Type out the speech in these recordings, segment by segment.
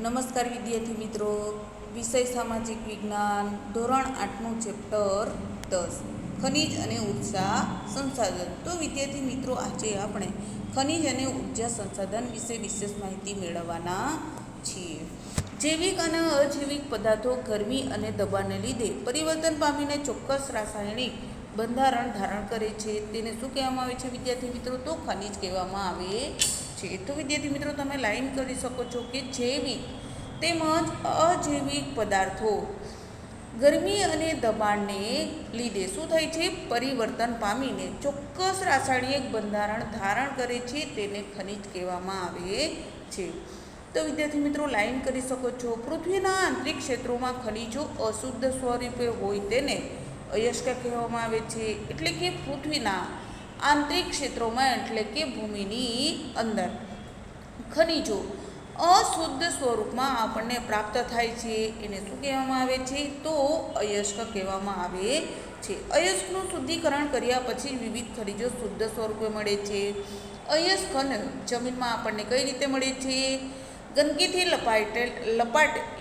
નમસ્કાર વિદ્યાર્થી મિત્રો, વિષય સામાજિક વિજ્ઞાન ધોરણ 8નું ચેપ્ટર 10 ખનિજ અને ઉર્જા સંસાધન. તો વિદ્યાર્થી મિત્રો, આજે આપણે ખનિજ અને ઉર્જા સંસાધન વિશે વિશેષ માહિતી મેળવવાના છીએ. જૈવિક અને અજૈવિક પદાર્થો ગરમી અને દબાણને લીધે પરિવર્તન પામીને ચોક્કસ રાસાયણિક બંધારણ ધારણ કરે છે. તેને શું કહેવામાં આવે છે વિદ્યાર્થી મિત્રો? તો ખનિજ કહેવામાં આવે છે. તો વિદ્યાર્થી મિત્રો, તમે લાઈન કરી શકો છો કે જૈવિક તેમજ અજૈવિક પદાર્થો ગરમી અને દબાણને લીધે શું થાય છે? પરિવર્તન પામીને ચોક્કસ રાસાયણિક બંધારણ ધારણ કરે છે. તેને ખનિજ કહેવામાં આવે છે. તો વિદ્યાર્થી મિત્રો, લાઈન કરી શકો છો. પૃથ્વીના આંતરિક ક્ષેત્રોમાં ખનિજો અશુદ્ધ સ્વરૂપે હોય તેને અયસ્ક કહેવામાં આવે છે. એટલે કે પૃથ્વીના આંતરિક ક્ષેત્રોમાં એટલે કે ભૂમિની અંદર ખનિજો અશુદ્ધ સ્વરૂપમાં આપણને પ્રાપ્ત થાય છે. એને શું કહેવામાં આવે છે? તો અયસ્ક કહેવામાં આવે છે. અયસ્કનું શુદ્ધિકરણ કર્યા પછી વિવિધ ખનિજો શુદ્ધ સ્વરૂપે મળે છે. અયસ્ક જમીનમાં આપણને કઈ રીતે મળે છે? ગંદકીથી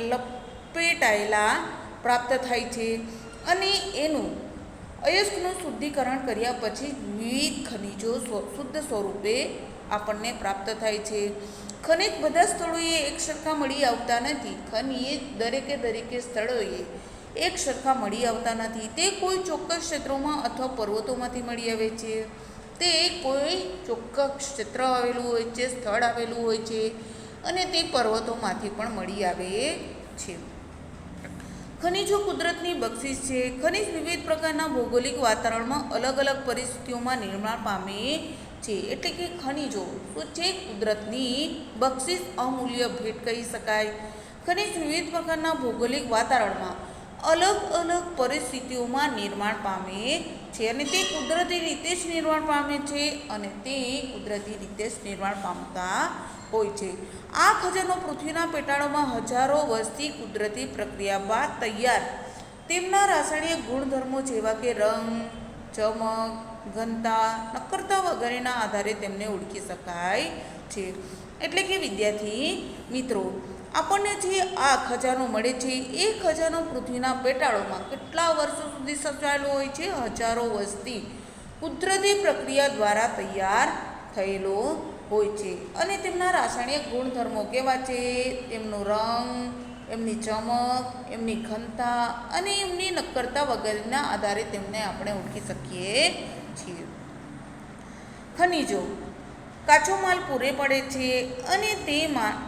લપેટાયેલા પ્રાપ્ત થાય છે. અને એનું અયસ્કનું શુદ્ધિકરણ કર્યા પછી વિવિધ ખનિજો શુદ્ધ સ્વરૂપે આપણને પ્રાપ્ત થાય છે. ખનિજ બધા સ્થળોએ એક સરખા મળી આવતા નથી. ખનિજ દરેકે સ્થળોએ એક સરખા મળી આવતા નથી. તે કોઈ ચોક્કસ ક્ષેત્રોમાં અથવા પર્વતોમાંથી મળી આવે છે. તે કોઈ ચોક્કસ ક્ષેત્ર આવેલું હોય છે, સ્થળ આવેલું હોય છે, અને તે પર્વતોમાંથી પણ મળી આવે છે. ખનિજો કુદરતની બક્ષિસ છે. ખનિજ વિવિધ પ્રકારના ભૌગોલિક વાતાવરણમાં અલગ અલગ પરિસ્થિતિઓમાં નિર્માણ પામે છે. એટલે કે ખનિજો શું છે? કુદરતની બક્ષિસ, અમૂલ્ય ભેટ કહી શકાય. ખનિજ વિવિધ પ્રકારના ભૌગોલિક વાતાવરણમાં અલગ અલગ પરિસ્થિતિઓમાં નિર્માણ પામે છે. અને તે કુદરતી રીતે જ નિર્માણ પામે છે. અને તે કુદરતી રીતે જ નિર્માણ પામતા હોય છે. આ ખજાનો પૃથ્વીના પેટાળોમાં હજારો વર્ષથી કુદરતી પ્રક્રિયા બાદ તૈયાર તેમના રાસાયણિક ગુણધર્મો જેવા કે રંગ, ચમક, ઘનતા, નક્કરતા વગેરેના આધારે તેમને ઓળખી શકાય છે. એટલે કે વિદ્યાર્થી મિત્રો, આપણને જે આ ખજાનો મળે છે એ ખજાનો પૃથ્વીના પેટાળોમાં કેટલા વર્ષો સુધી સચવાયેલો હોય છે? હજારો વર્ષથી કુદરતી પ્રક્રિયા દ્વારા તૈયાર થયેલો હોય છે. અને તેમના રાસાયણિક ગુણધર્મો કેવા છે? તેમનો રંગ, એમની ચમક, એમની ઘનતા અને એમની નક્કરતા વગેરેના આધારે તેમને આપણે ઓળખી શકીએ છીએ. ખનિજો કાચો માલ પૂરે પડે છે અને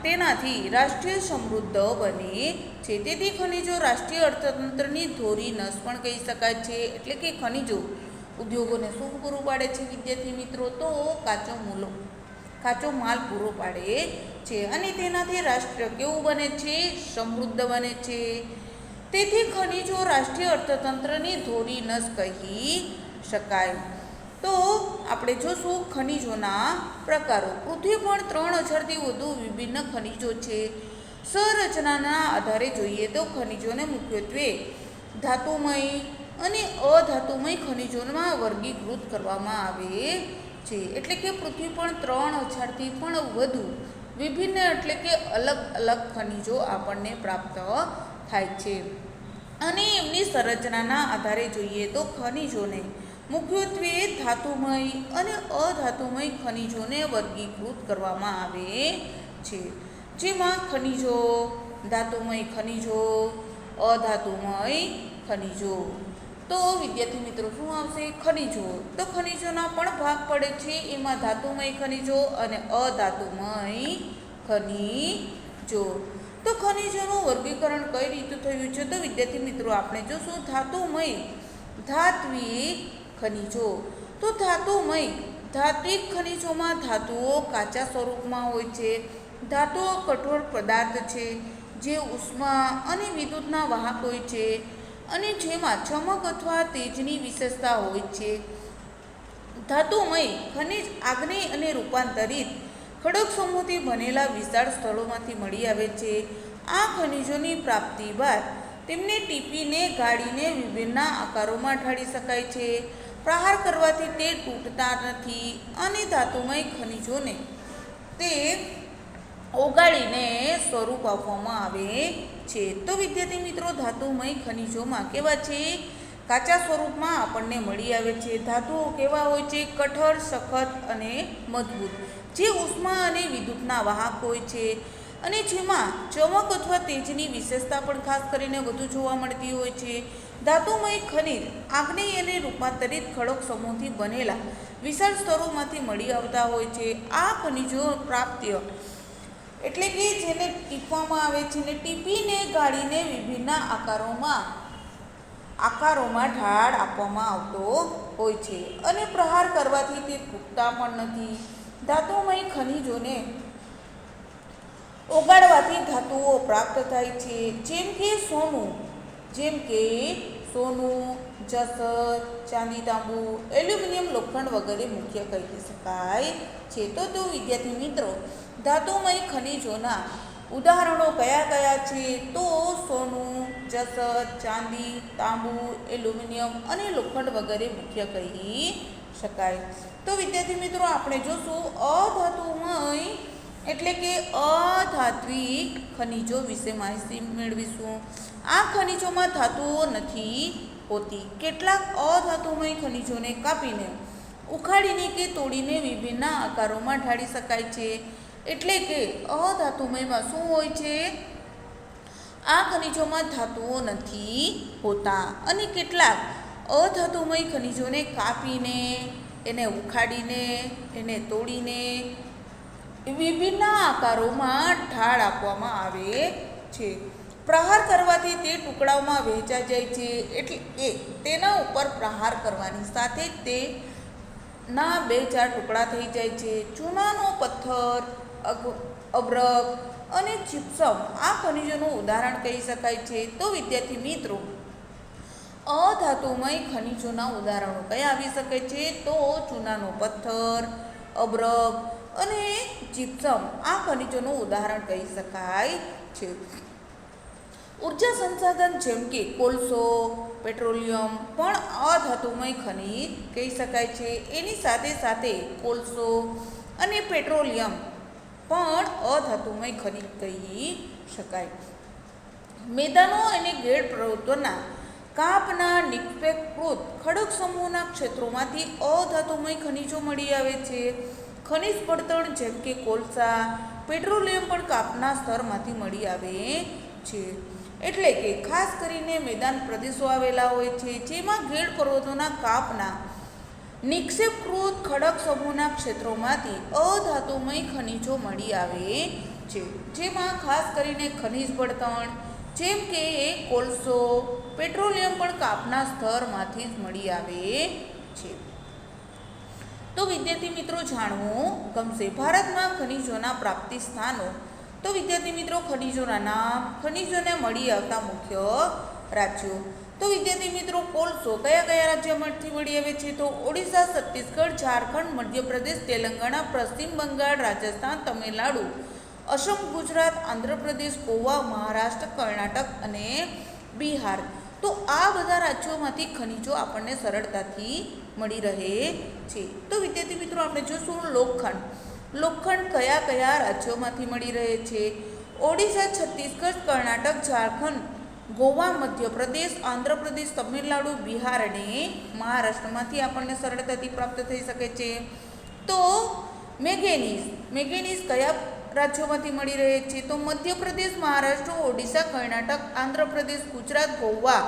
તેનાથી રાષ્ટ્રીય સમૃદ્ધ બને છે. તેથી ખનિજો રાષ્ટ્રીય અર્થતંત્રની ધોરી નસ પણ કહી શકાય છે. એટલે કે ખનિજો ઉદ્યોગોને શું પૂરું પાડે છે વિદ્યાર્થી મિત્રો? તો કાચો માલ પૂરો પાડે છે. અને તેનાથી રાષ્ટ્ર કેવું બને છે? સમૃદ્ધ બને છે. તેથી ખનિજો રાષ્ટ્રીય અર્થતંત્રની ધોરી નસ કહી શકાય. તો આપણે જોશું ખનિજોના પ્રકારો. પૃથ્વી પર 3000થી વધુ વિભિન્ન ખનિજો છે. સંરચનાના આધારે જોઈએ તો ખનિજોને મુખ્યત્વે ધાતુમય અને અધાતુમય ખનિજોમાં વર્ગીકૃત કરવામાં આવે છે. એટલે કે પૃથ્વી પર 3000થી પણ વધુ વિભિન્ન એટલે કે અલગ અલગ ખનિજો આપણને પ્રાપ્ત થાય છે. અને એમની સંરચનાના આધારે જોઈએ તો ખનિજોને મુખ્યત્વે ધાતુમય અને અધાતુમય ખનિજોને વર્ગીકૃત કરવામાં આવે છે. જેમાં ખનિજો, ધાતુમય ખનિજો, અધાતુમય ખનિજો. તો વિદ્યાર્થી મિત્રો, શું આવશે? ખનિજો. તો ખનિજોના પણ ભાગ પડે છે. એમાં ધાતુમય ખનિજો અને અધાતુમય ખનિજો. તો ખનિજોનું વર્ગીકરણ કઈ રીતે થયું છે? તો વિદ્યાર્થી મિત્રો, આપણે જોશું ધાતુમય, ધાત્વિક ખનિજો. તો ધાત્વિક ખનિજોમાં ધાતુઓ કાચા સ્વરૂપમાં હોય છે. ધાતુઓ કઠોર પદાર્થ છે જે ઉષ્મા અને વિદ્યુતના વાહક હોય છે અને જેમાં ચમક અથવા તેજની વિશેષતા હોય છે. ધાતુમય ખનિજ આગ્નેય અને રૂપાંતરિત ખડક સમૂહથી બનેલા વિશાળ સ્થળોમાંથી મળી આવે છે. આ ખનિજોની પ્રાપ્તિ બાદ તેમને ટીપીને ગાળીને વિભિન્ન આકારોમાં ઢાળી શકાય છે. પ્રહાર કરવાથી તે તૂટતા નથી. અને ધાતુમય ખનિજોને તે ઓગાળીને સ્વરૂપ આપવામાં આવે છે. તો વિદ્યાર્થી મિત્રો, ધાતુમય ખનિજોમાં કેવા છે? કાચા સ્વરૂપમાં આપણને મળી આવે છે. ધાતુઓ કેવા હોય છે? કઠોર, સખત અને મજબૂત, જે ઉષ્મા અને વિદ્યુતના વાહક હોય છે અને જેમાં ચમક અથવા તેજની વિશેષતા પણ ખાસ કરીને વધુ જોવા મળતી હોય છે. ધાતુમય ખનિજ આગ્નેય અને રૂપાંતરિત ખડક સમૂહથી બનેલા વિશાળ સ્તરોમાંથી મળી આવતા હોય છે. આ ખનિજો પ્રાપ્ય એટલે કે જેને ટીપવામાં આવે છે ને ટીપીને ગાળીને વિભિન્ન આકારોમાં ઢાળ આપવામાં આવતો હોય છે અને પ્રહાર કરવાથી તે તૂટતા પણ નથી. ધાતુમય ખનિજોને ઓગાળવાથી ધાતુઓ પ્રાપ્ત થાય છે, જેમ કે સોનું, જસત, ચાંદી, તાંબુ, એલ્યુમિનિયમ, લોખંડ વગેરે મુખ્ય કહી શકાય છે. તો વિદ્યાર્થી મિત્રો, ધાતુમય ખનિજોના ઉદાહરણો કયા કયા છે? તો સોનું, જસત, ચાંદી, તાંબુ, એલ્યુમિનિયમ અને લોખંડ વગેરે મુખ્ય કહી શકાય. તો વિદ્યાર્થી મિત્રો, આપણે જોશું અધાતુમય એટલે કે અધાત્વિક ખનિજો વિશે માહિતી મેળવીશું. આ ખનિજોમાં ધાતુઓ નથી હોતી. કેટલાક અધાતુમય ખનિજોને કાપીને, ઉખાડીને કે તોડીને વિભિન્ન આકારોમાં ઢાળી શકાય છે. એટલે કે અધાતુમયમાં શું હોય છે? આ ખનિજોમાં ધાતુઓ નથી હોતા અને કેટલાક અધાતુમય ખનિજોને કાપીને, એને ઉખાડીને, એને તોડીને વિભિન્ન આકારોમાં ઢાળ આપવામાં આવે છે. પ્રહાર કરવાથી તે ટુકડાઓમાં વહેંચાઈ જાય છે. એટલે કે તેના ઉપર પ્રહાર કરવાની સાથે જ તેના 2-4 ટુકડા થઈ જાય છે. ચૂનાનો પથ્થર, અબ્રક અને જીપ્સમ આ ખનિજોનું ઉદાહરણ કહી શકાય છે. તો વિદ્યાર્થી મિત્રો, અધાતુમય ખનિજોના ઉદાહરણો કયા આવી શકે છે? તો ચૂનાનો પથ્થર, અબ્રક અને જીપ્સમ આ ખનિજોનું ઉદાહરણ કહી શકાય છે. ઉર્જા સંસાધન જેમ કે કોલસો, પેટ્રોલિયમ પણ અધાતુમય ખનિજ કહી શકાય છે. એની સાથે સાથે કોલસો અને પેટ્રોલિયમ પણ અધાતુમય ખનિજ કહી શકાય. મેદાનો અને ગેડ પર્વતોના કાપના નિક્ષેપકૃત ખડક સમૂહના ક્ષેત્રોમાંથી અધાતુમય ખનિજો મળી આવે છે. ખનિજ બળતણ જેમ કે કોલસા, પેટ્રોલિયમ પણ કાપના સ્તરમાંથી મળી આવે છે. એટલે કે ખાસ કરીને મેદાન પ્રદેશો આવેલા હોય છે, જેમાં ગેડ પર્વતોના કાપના નિક્ષેપકૃત ખડક સમૂહના ક્ષેત્રોમાંથી અધાતુમય ખનિજો મળી આવે છે. જેમાં ખાસ કરીને ખનિજ બળતણ જેમ કે કોલસો, પેટ્રોલિયમ પણ કાપના સ્તરમાંથી જ મળી આવે છે. તો વિદ્યાર્થી મિત્રો, જાણવું ગમશે ભારતમાં ખનિજોના પ્રાપ્તિ સ્થાનો. તો વિદ્યાર્થી મિત્રો, ખનિજોના નામ, ખનિજોને મળી આવતા મુખ્ય રાજ્યો. તો વિદ્યાર્થી મિત્રો, કોલસો કયા કયા રાજ્યોમાંથી મળી આવે છે? તો ઓડિશા, છત્તીસગઢ, ઝારખંડ, મધ્યપ્રદેશ, તેલંગાણા, પશ્ચિમ બંગાળ, રાજસ્થાન, તમિલનાડુ, અસમ, ગુજરાત, આંધ્રપ્રદેશ, ગોવા, મહારાષ્ટ્ર, કર્ણાટક અને બિહાર. તો આ બધા રાજ્યોમાંથી ખનિજો આપણને સરળતાથી મળી રહે છે. તો વિદ્યાર્થી મિત્રો, આપણે જોશું લોખંડ કયા કયા રાજ્યોમાંથી મળી રહે છે? ઓડિશા, છત્તીસગઢ, કર્ણાટક, ઝારખંડ, ગોવા, મધ્યપ્રદેશ, આંધ્રપ્રદેશ, તમિલનાડુ, બિહાર અને મહારાષ્ટ્રમાંથી આપણને સરળતાથી પ્રાપ્ત થઈ શકે છે. તો મેંગેનીઝ કયા રાજ્યોમાંથી મળી રહે છે? તો મધ્યપ્રદેશ, મહારાષ્ટ્ર, ઓડિશા, કર્ણાટક, આંધ્રપ્રદેશ, ગુજરાત, ગોવા,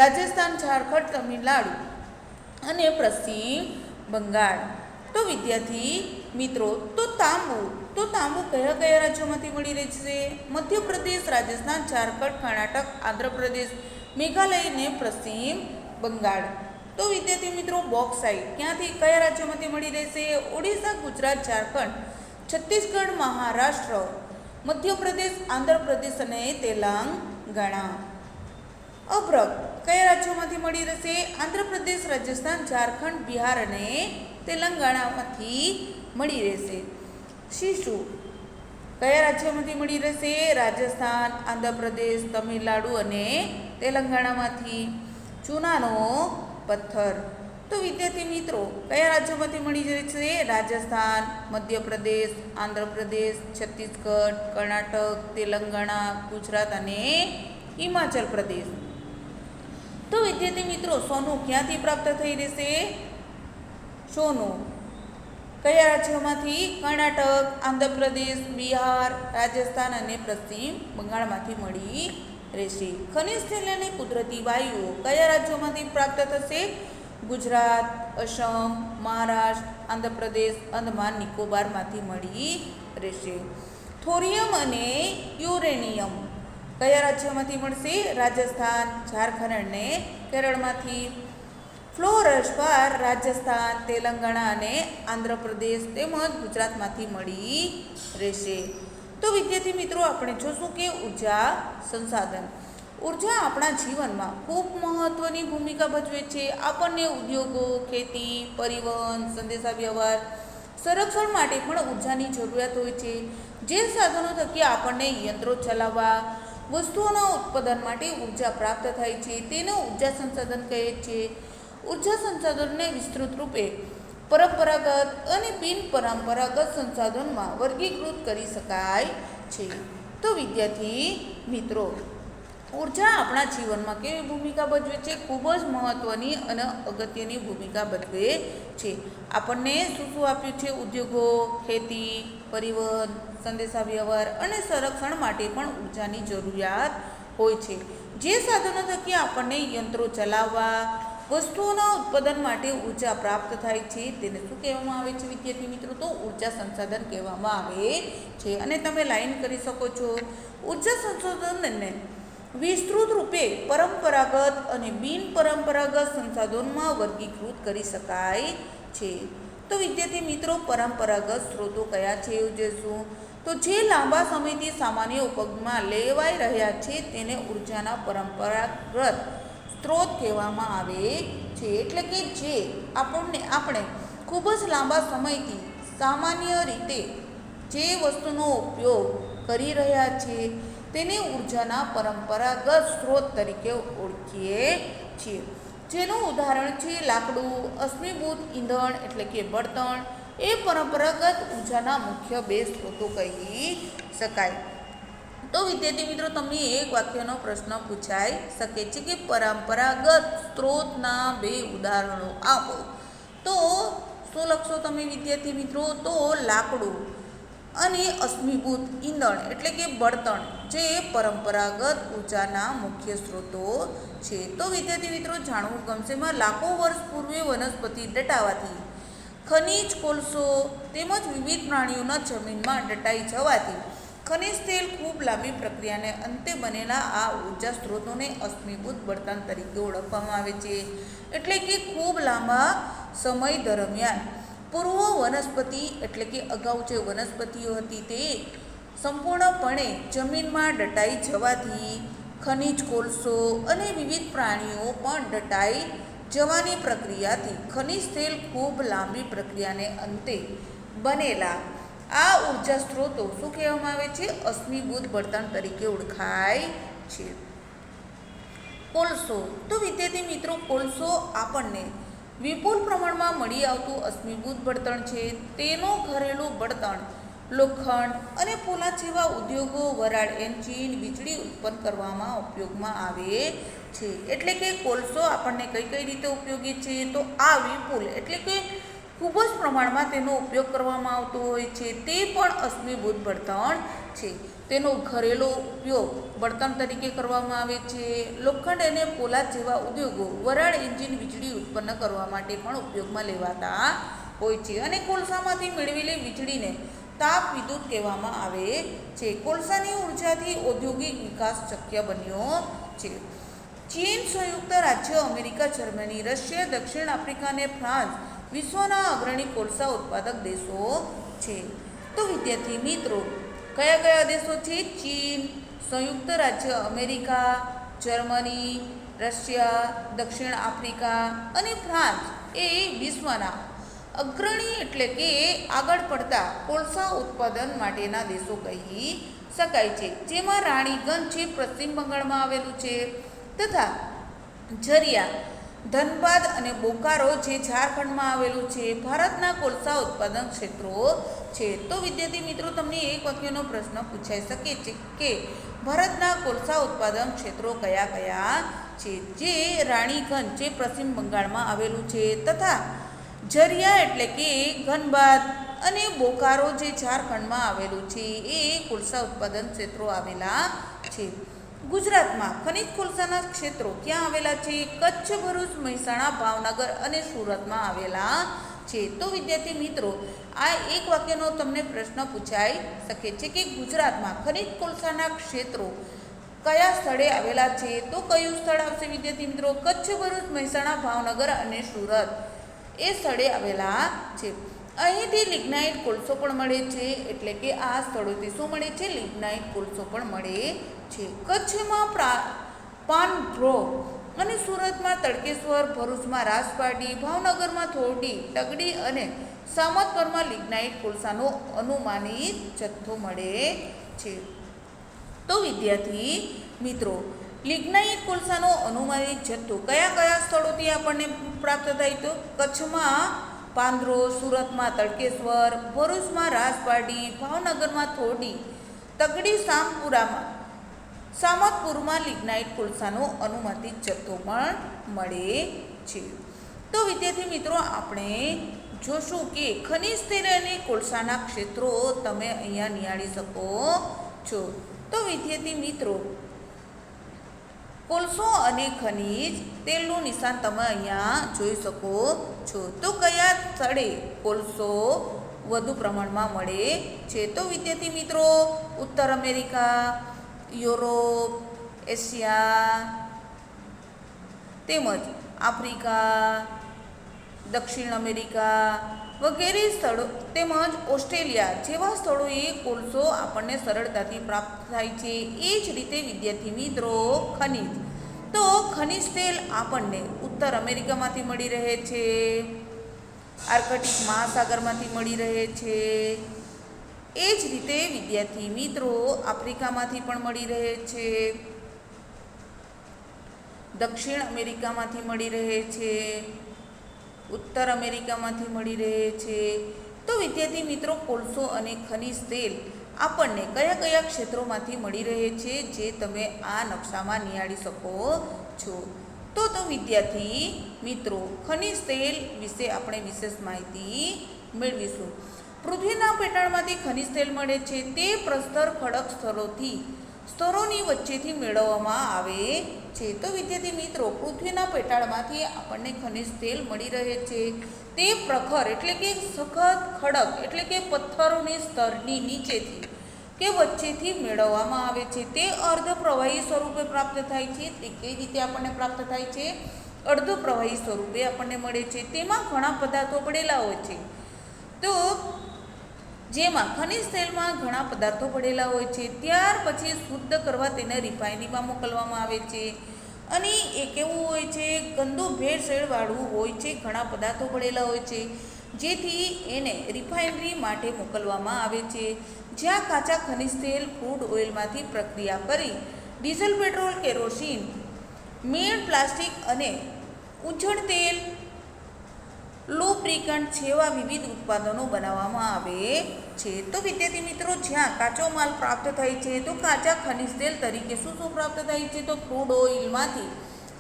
રાજસ્થાન, ઝારખંડ, તમિલનાડુ અને પશ્ચિમ બંગાળ. તો વિદ્યાર્થી મિત્રો, તાંબુ કયા કયા રાજ્યોમાંથી મળી રહે છે? મધ્યપ્રદેશ, રાજસ્થાન, ઝારખંડ, કર્ણાટક, આંધ્રપ્રદેશ, મેઘાલય અને પશ્ચિમ બંગાળ. તો વિદ્યાર્થી મિત્રો, બોક્સાઇટ કયા રાજ્યોમાંથી મળી રહેશે? ઓડિશા, ગુજરાત, ઝારખંડ, છત્તીસગઢ, મહારાષ્ટ્ર, મધ્યપ્રદેશ, આંધ્રપ્રદેશ અને તેલંગાણા. અબ્રક કયા રાજ્યોમાંથી મળી રહેશે? આંધ્રપ્રદેશ, રાજસ્થાન, ઝારખંડ, બિહાર અને તેલંગાણામાંથી મળી રહેશે. શીશુ કયા રાજ્યોમાંથી મળી રહેશે? રાજસ્થાન, આંધ્રપ્રદેશ, તમિલનાડુ અને તેલંગાણામાંથી. ચૂનાનો પથ્થર તો વિદ્યાર્થી મિત્રો કયા રાજ્યોમાંથી મળી રહે છે? રાજસ્થાન, મધ્યપ્રદેશ, આંધ્રપ્રદેશ, છત્તીસગઢ, કર્ણાટક, તેલંગાણા, ગુજરાત અને હિમાચલ પ્રદેશ. તો વિદ્યાર્થી મિત્રો સોનું ક્યાંથી પ્રાપ્ત થઈ રહેશે? સોનું કયા રાજ્યોમાંથી? કર્ણાટક, આંધ્રપ્રદેશ, બિહાર, રાજસ્થાન અને પશ્ચિમ બંગાળમાંથી મળી રહેશે. ખનિજ તેલ અને કુદરતી વાયુઓ કયા રાજ્યોમાંથી પ્રાપ્ત થશે? ગુજરાત, અસમ, મહારાષ્ટ્ર, આંધ્રપ્રદેશ, અંદમાન નિકોબારમાંથી મળી રહેશે. થોરિયમ અને યુરેનિયમ કયા રાજ્યોમાંથી મળશે? રાજસ્થાન, ઝારખંડ અને કેરળમાંથી. ફ્લોરસ્પાર રાજસ્થાન, તેલંગાણા અને આંધ્રપ્રદેશ તેમજ ગુજરાતમાંથી મળી રહેશે. તો વિદ્યાર્થી મિત્રો આપણે જોશું કે ઉર્જા સંસાધન. ઉર્જા આપણા જીવનમાં ખૂબ મહત્ત્વની ભૂમિકા ભજવે છે. આપણને ઉદ્યોગો, ખેતી, પરિવહન, સંદેશાવ્યવહાર, સંરક્ષણ માટે પણ ઉર્જાની જરૂરિયાત હોય છે. જે સાધનો થકી આપણને યંત્રો ચલાવવા, વસ્તુઓના ઉત્પાદન માટે ઉર્જા પ્રાપ્ત થાય છે તેને ઉર્જા સંસાધન કહે છે. ઉર્જા સંસાધનને વિસ્તૃત રૂપે પરંપરાગત અને બિનપરંપરાગત સંસાધનમાં વર્ગીકૃત કરી શકાય છે. તો વિદ્યાર્થી મિત્રો ઉર્જા આપણા જીવનમાં કેવી ભૂમિકા ભજવે છે? ખૂબ જ મહત્ત્વની અને અગત્યની ભૂમિકા ભજવે છે. આપણને શું શું આપ્યું છે? ઉદ્યોગો, ખેતી, પરિવહન, સંદેશાવ્યવહાર અને સંરક્ષણ માટે પણ ઉર્જાની જરૂરિયાત હોય છે. જે સાધનો થકી આપણને યંત્રો ચલાવવા, વસ્તુઓના ઉત્પાદન માટે ઉર્જા પ્રાપ્ત થાય છે તેને શું કહેવામાં આવે છે વિદ્યાર્થી મિત્રો? તો ઉર્જા સંસાધન કહેવામાં આવે છે. અને તમે લાઈન કરી શકો છો. ઉર્જા સંસાધનને વિસ્તૃત રૂપે પરંપરાગત અને બિનપરંપરાગત સંસાધનોમાં વર્ગીકૃત કરી શકાય છે. તો વિદ્યાર્થી મિત્રો પરંપરાગત સ્ત્રોતો કયા છે એવું જોઈશું. તો જે લાંબા સમયથી સામાન્ય ઉપયોગમાં લેવાઈ રહ્યા છે તેને ઉર્જાના પરંપરાગત સ્ત્રોત કહેવામાં આવે છે. એટલે કે જે આપણે ખૂબ જ લાંબા સમયથી સામાન્ય રીતે જે વસ્તુનો ઉપયોગ કરી રહ્યા છીએ તેને ઉર્જાના પરંપરાગત સ્ત્રોત તરીકે ઓળખીએ છીએ. જેનું ઉદાહરણ છે લાકડું, અશ્મિભૂત ઈંધણ એટલે કે બળતણ. એ પરંપરાગત ઉર્જાના મુખ્ય બે સ્ત્રોતો કહી શકાય. તો વિદ્યાર્થી મિત્રો તમને એક વાક્યનો પ્રશ્ન પૂછાઈ શકે છે કે પરંપરાગત સ્ત્રોતના બે ઉદાહરણો આપો. તો શું લખશો તમે વિદ્યાર્થી મિત્રો? તો લાકડું અને અશ્મિભૂત ઈંધણ એટલે કે બળતણ જે પરંપરાગત ઉર્જાના મુખ્ય સ્ત્રોતો છે. તો વિદ્યાર્થી મિત્રો જાણવું ગમશે એમાં લાખો વર્ષ પૂર્વે વનસ્પતિ દટાવાથી, ખનિજ કોલસો તેમજ વિવિધ પ્રાણીઓના જમીનમાં દટાઈ જવાથી ખનિજ તેલ ખૂબ લાંબી પ્રક્રિયાને અંતે બનેલા આ ઉર્જા સ્ત્રોતોને અશ્મિભૂત બળતણ તરીકે ઓળખવામાં આવે છે. એટલે કે ખૂબ લાંબા સમય દરમિયાન પૂર્વ વનસ્પતિ એટલે કે અગાઉ જે વનસ્પતિઓ હતી તે સંપૂર્ણપણે જમીનમાં દટાઈ જવાથી ખનિજ કોલસો અને વિવિધ પ્રાણીઓ પણ દટાઈ જવાની પ્રક્રિયાથી ખનિજ તેલ ખૂબ લાંબી પ્રક્રિયાને અંતે બનેલા આ ઉર્જા સ્ત્રોતો શું કહેવામાં આવે છે? અશ્મિભૂત બળતણ તરીકે ઓળખાય છે. કોલસો. તો વિદ્યાર્થી મિત્રો કોલસો આપણને વિપુલ પ્રમાણમાં મળી આવતું અશ્મિભૂત બળતણ છે. તેનું ઘરેલું બળતણ લોખંડ અને પોલાદ જેવા ઉદ્યોગો, વરાળ એન્જિન, વીજળી ઉત્પન્ન કરવામાં ઉપયોગમાં આવે છે. એટલે કે કોલસો આપણને કઈ કઈ રીતે ઉપયોગી છે? તો આ વિપુલ એટલે કે ખૂબ જ પ્રમાણમાં તેનો ઉપયોગ કરવામાં આવતો હોય છે તે પણ અશ્મિભૂત બળતણ છે. તેનો ઘરેલો ઉપયોગ બળતણ તરીકે કરવામાં આવે છે. લોખંડ અને પોલાદ જેવા ઉદ્યોગો વરાળ એન્જિન વીજળી ઉત્પન્ન કરવા માટે પણ ઉપયોગમાં લેવાતા હોય છે. અને કોલસામાંથી મેળવેલી વીજળીને તાપ વિદ્યુત કહેવામાં આવે છે. કોલસાની ઉર્જાથી ઔદ્યોગિક વિકાસ શક્ય બન્યો છે. ચીન, સંયુક્ત રાજ્ય અમેરિકા, જર્મની, રશિયા, દક્ષિણ આફ્રિકા અને ફ્રાન્સ વિશ્વના અગ્રણી કોલસા ઉત્પાદક દેશો છે. તો વિદ્યાર્થી મિત્રો કયા કયા દેશો છે? ચીન, સંયુક્ત રાજ્ય અમેરિકા, જર્મની, રશિયા, દક્ષિણ આફ્રિકા અને ફ્રાન્સ એ વિશ્વના અગ્રણી એટલે કે આગળ પડતા કોલસા ઉત્પાદન માટેના દેશો કહી શકાય છે. જેમાં રાણીગંજ છે પશ્ચિમ બંગાળમાં આવેલું છે તથા ઝરિયા ધનબાદ અને બોકારો જે ઝારખંડમાં આવેલું છે ભારતના કોલસા ઉત્પાદન ક્ષેત્રો છે. તો વિદ્યાર્થી મિત્રો તમને એક વાક્યનો પ્રશ્ન પૂછાઈ શકે છે કે ભારતના કોલસા ઉત્પાદન ક્ષેત્રો કયા કયા છે. જે રાણીગંજ જે પશ્ચિમ બંગાળમાં આવેલું છે તથા ઝરિયા એટલે કે ધનબાદ અને બોકારો જે ઝારખંડમાં આવેલું છે એ કોલસા ઉત્પાદન ક્ષેત્રો આવેલા છે. ગુજરાતમાં ખનિજ કોલસાના ક્ષેત્રો ક્યાં આવેલા છે? કચ્છ, ભરૂચ, મહેસાણા, ભાવનગર અને સુરતમાં આવેલા છે. તો વિદ્યાર્થી મિત્રો આ એક વાક્યનો તમને પ્રશ્ન પૂછાઈ શકે છે કે ગુજરાતમાં ખનિજ કોલસાના ક્ષેત્રો કયા સ્થળે આવેલા છે? તો કયું સ્થળ આવશે વિદ્યાર્થી મિત્રો? કચ્છ, ભરૂચ, મહેસાણા, ભાવનગર અને સુરત એ સ્થળે આવેલા છે. અહીંથી લિગ્નાઇટ કોલસો પણ મળે છે, એટલે કે આ સ્થળોથી શું મળે છે? લિગ્નાઇટ કોલસો પણ મળે છે. કચ્છમાં પાનધ્રો અને સુરતમાં તડકેશ્વર, ભરૂચમાં રાજપારડી, ભાવનગરમાં થોરડી, તગડી અને સામતપરમાં લિગ્નાઇટ કોલસાનો અનુમાનિત જથ્થો મળે છે. તો વિદ્યાર્થી મિત્રો લિગ્નાઇટ કોલસાનો અનુમાનિત જથ્થો કયા કયા સ્થળોથી આપણને પ્રાપ્ત થાય? તો કચ્છમાં પાંદરો, સુરતમાં તડકેશ્વર, ભરૂચમાં રાજપારડી, ભાવનગરમાં થોરડી, તગડી, સામતપુરમાં લિગ્નાઇટ કોલસાનો અનુમાનિત જથ્થો પણ મળે છે. તો વિદ્યાર્થી મિત્રો આપણે જોશું કે ખનિજ તેલ અને કોલસાના ક્ષેત્રો તમે અહીંયા નિહાળી શકો છો. તો વિદ્યાર્થી મિત્રો કોલસો અને ખનિજ તેલનું નિશાન તમે અહીંયા જોઈ શકો છો. તો કયા સ્થળે કોલસો વધુ પ્રમાણમાં મળે છે? તો વિદ્યાર્થી મિત્રો ઉત્તર અમેરિકા, યુરોપ, એશિયા તેમજ આફ્રિકા, દક્ષિણ અમેરિકા વગેરે સ્થળો તેમજ ઓસ્ટ્રેલિયા જેવા સ્થળોએ કોલસો આપણને સરળતાથી પ્રાપ્ત થાય છે. એ જ રીતે વિદ્યાર્થી મિત્રો ખનિજ, તો ખનિજ તેલ આપણને ઉત્તર અમેરિકામાંથી મળી રહે છે, આર્કટિક મહાસાગરમાંથી મળી રહે છે. એ જ રીતે વિદ્યાર્થી મિત્રો આફ્રિકામાંથી પણ મળી રહે છે, દક્ષિણ અમેરિકામાંથી મળી રહે છે, ઉત્તર અમેરિકામાંથી મળી રહે છે. તો વિદ્યાર્થી મિત્રો કોલસો અને ખનિજ તેલ આપણને કયા કયા ક્ષેત્રોમાંથી મળી રહે છે જે તમે આ નકશામાં નિહાળી શકો છો. તો વિદ્યાર્થી મિત્રો ખનિજ તેલ વિશે આપણે વિશેષ માહિતી મેળવીશું. પૃથ્વીના પેટાળમાંથી ખનિજ તેલ મળે છે તે પ્રસ્તર ખડક સ્તરોની વચ્ચેથી મેળવવામાં આવે છે. તો વિદ્યાર્થી મિત્રો પૃથ્વીના પેટાળમાંથી આપણને ખનિજ તેલ મળી રહે છે તે પ્રખર એટલે કે સખત ખડક એટલે કે પથ્થરોની સ્તરની નીચેથી કે વચ્ચેથી મેળવવામાં આવે છે. તે અર્ધ પ્રવાહી સ્વરૂપે પ્રાપ્ત થાય છે. તે કઈ રીતે આપણને પ્રાપ્ત થાય છે? અર્ધ પ્રવાહી સ્વરૂપે આપણને મળે છે. તેમાં ઘણા પદાર્થો પડેલા હોય છે. તો જેમાં ખનિજ તેલમાં ઘણા પદાર્થો પડેલા હોય છે. ત્યાર પછી શુદ્ધ કરવા તેને રિફાઇનરીમાં મોકલવામાં આવે છે. અને એ કેવું હોય છે? ગંદુ ભેળસેળવાળું હોય છે. ઘણા પદાર્થો પડેલા હોય છે જેથી એને રિફાઇનરી માટે મોકલવામાં આવે છે. જ્યાં કાચા ખનિજ તેલ ક્રૂડ ઓઇલમાંથી પ્રક્રિયા કરી ડીઝલ, પેટ્રોલ, કેરોસીન, મીણ, પ્લાસ્ટિક અને ઉજ્જડ તેલ, લુબ્રિકન્ટ જેવા વિવિધ ઉત્પાદનો બનાવવામાં આવે છે. તો વિદ્યાર્થી મિત્રો જ્યાં કાચો માલ પ્રાપ્ત થાય છે તો કાચા ખનિજ તેલ તરીકે શું પ્રાપ્ત થાય છે? તો ક્રૂડ ઓઇલમાંથી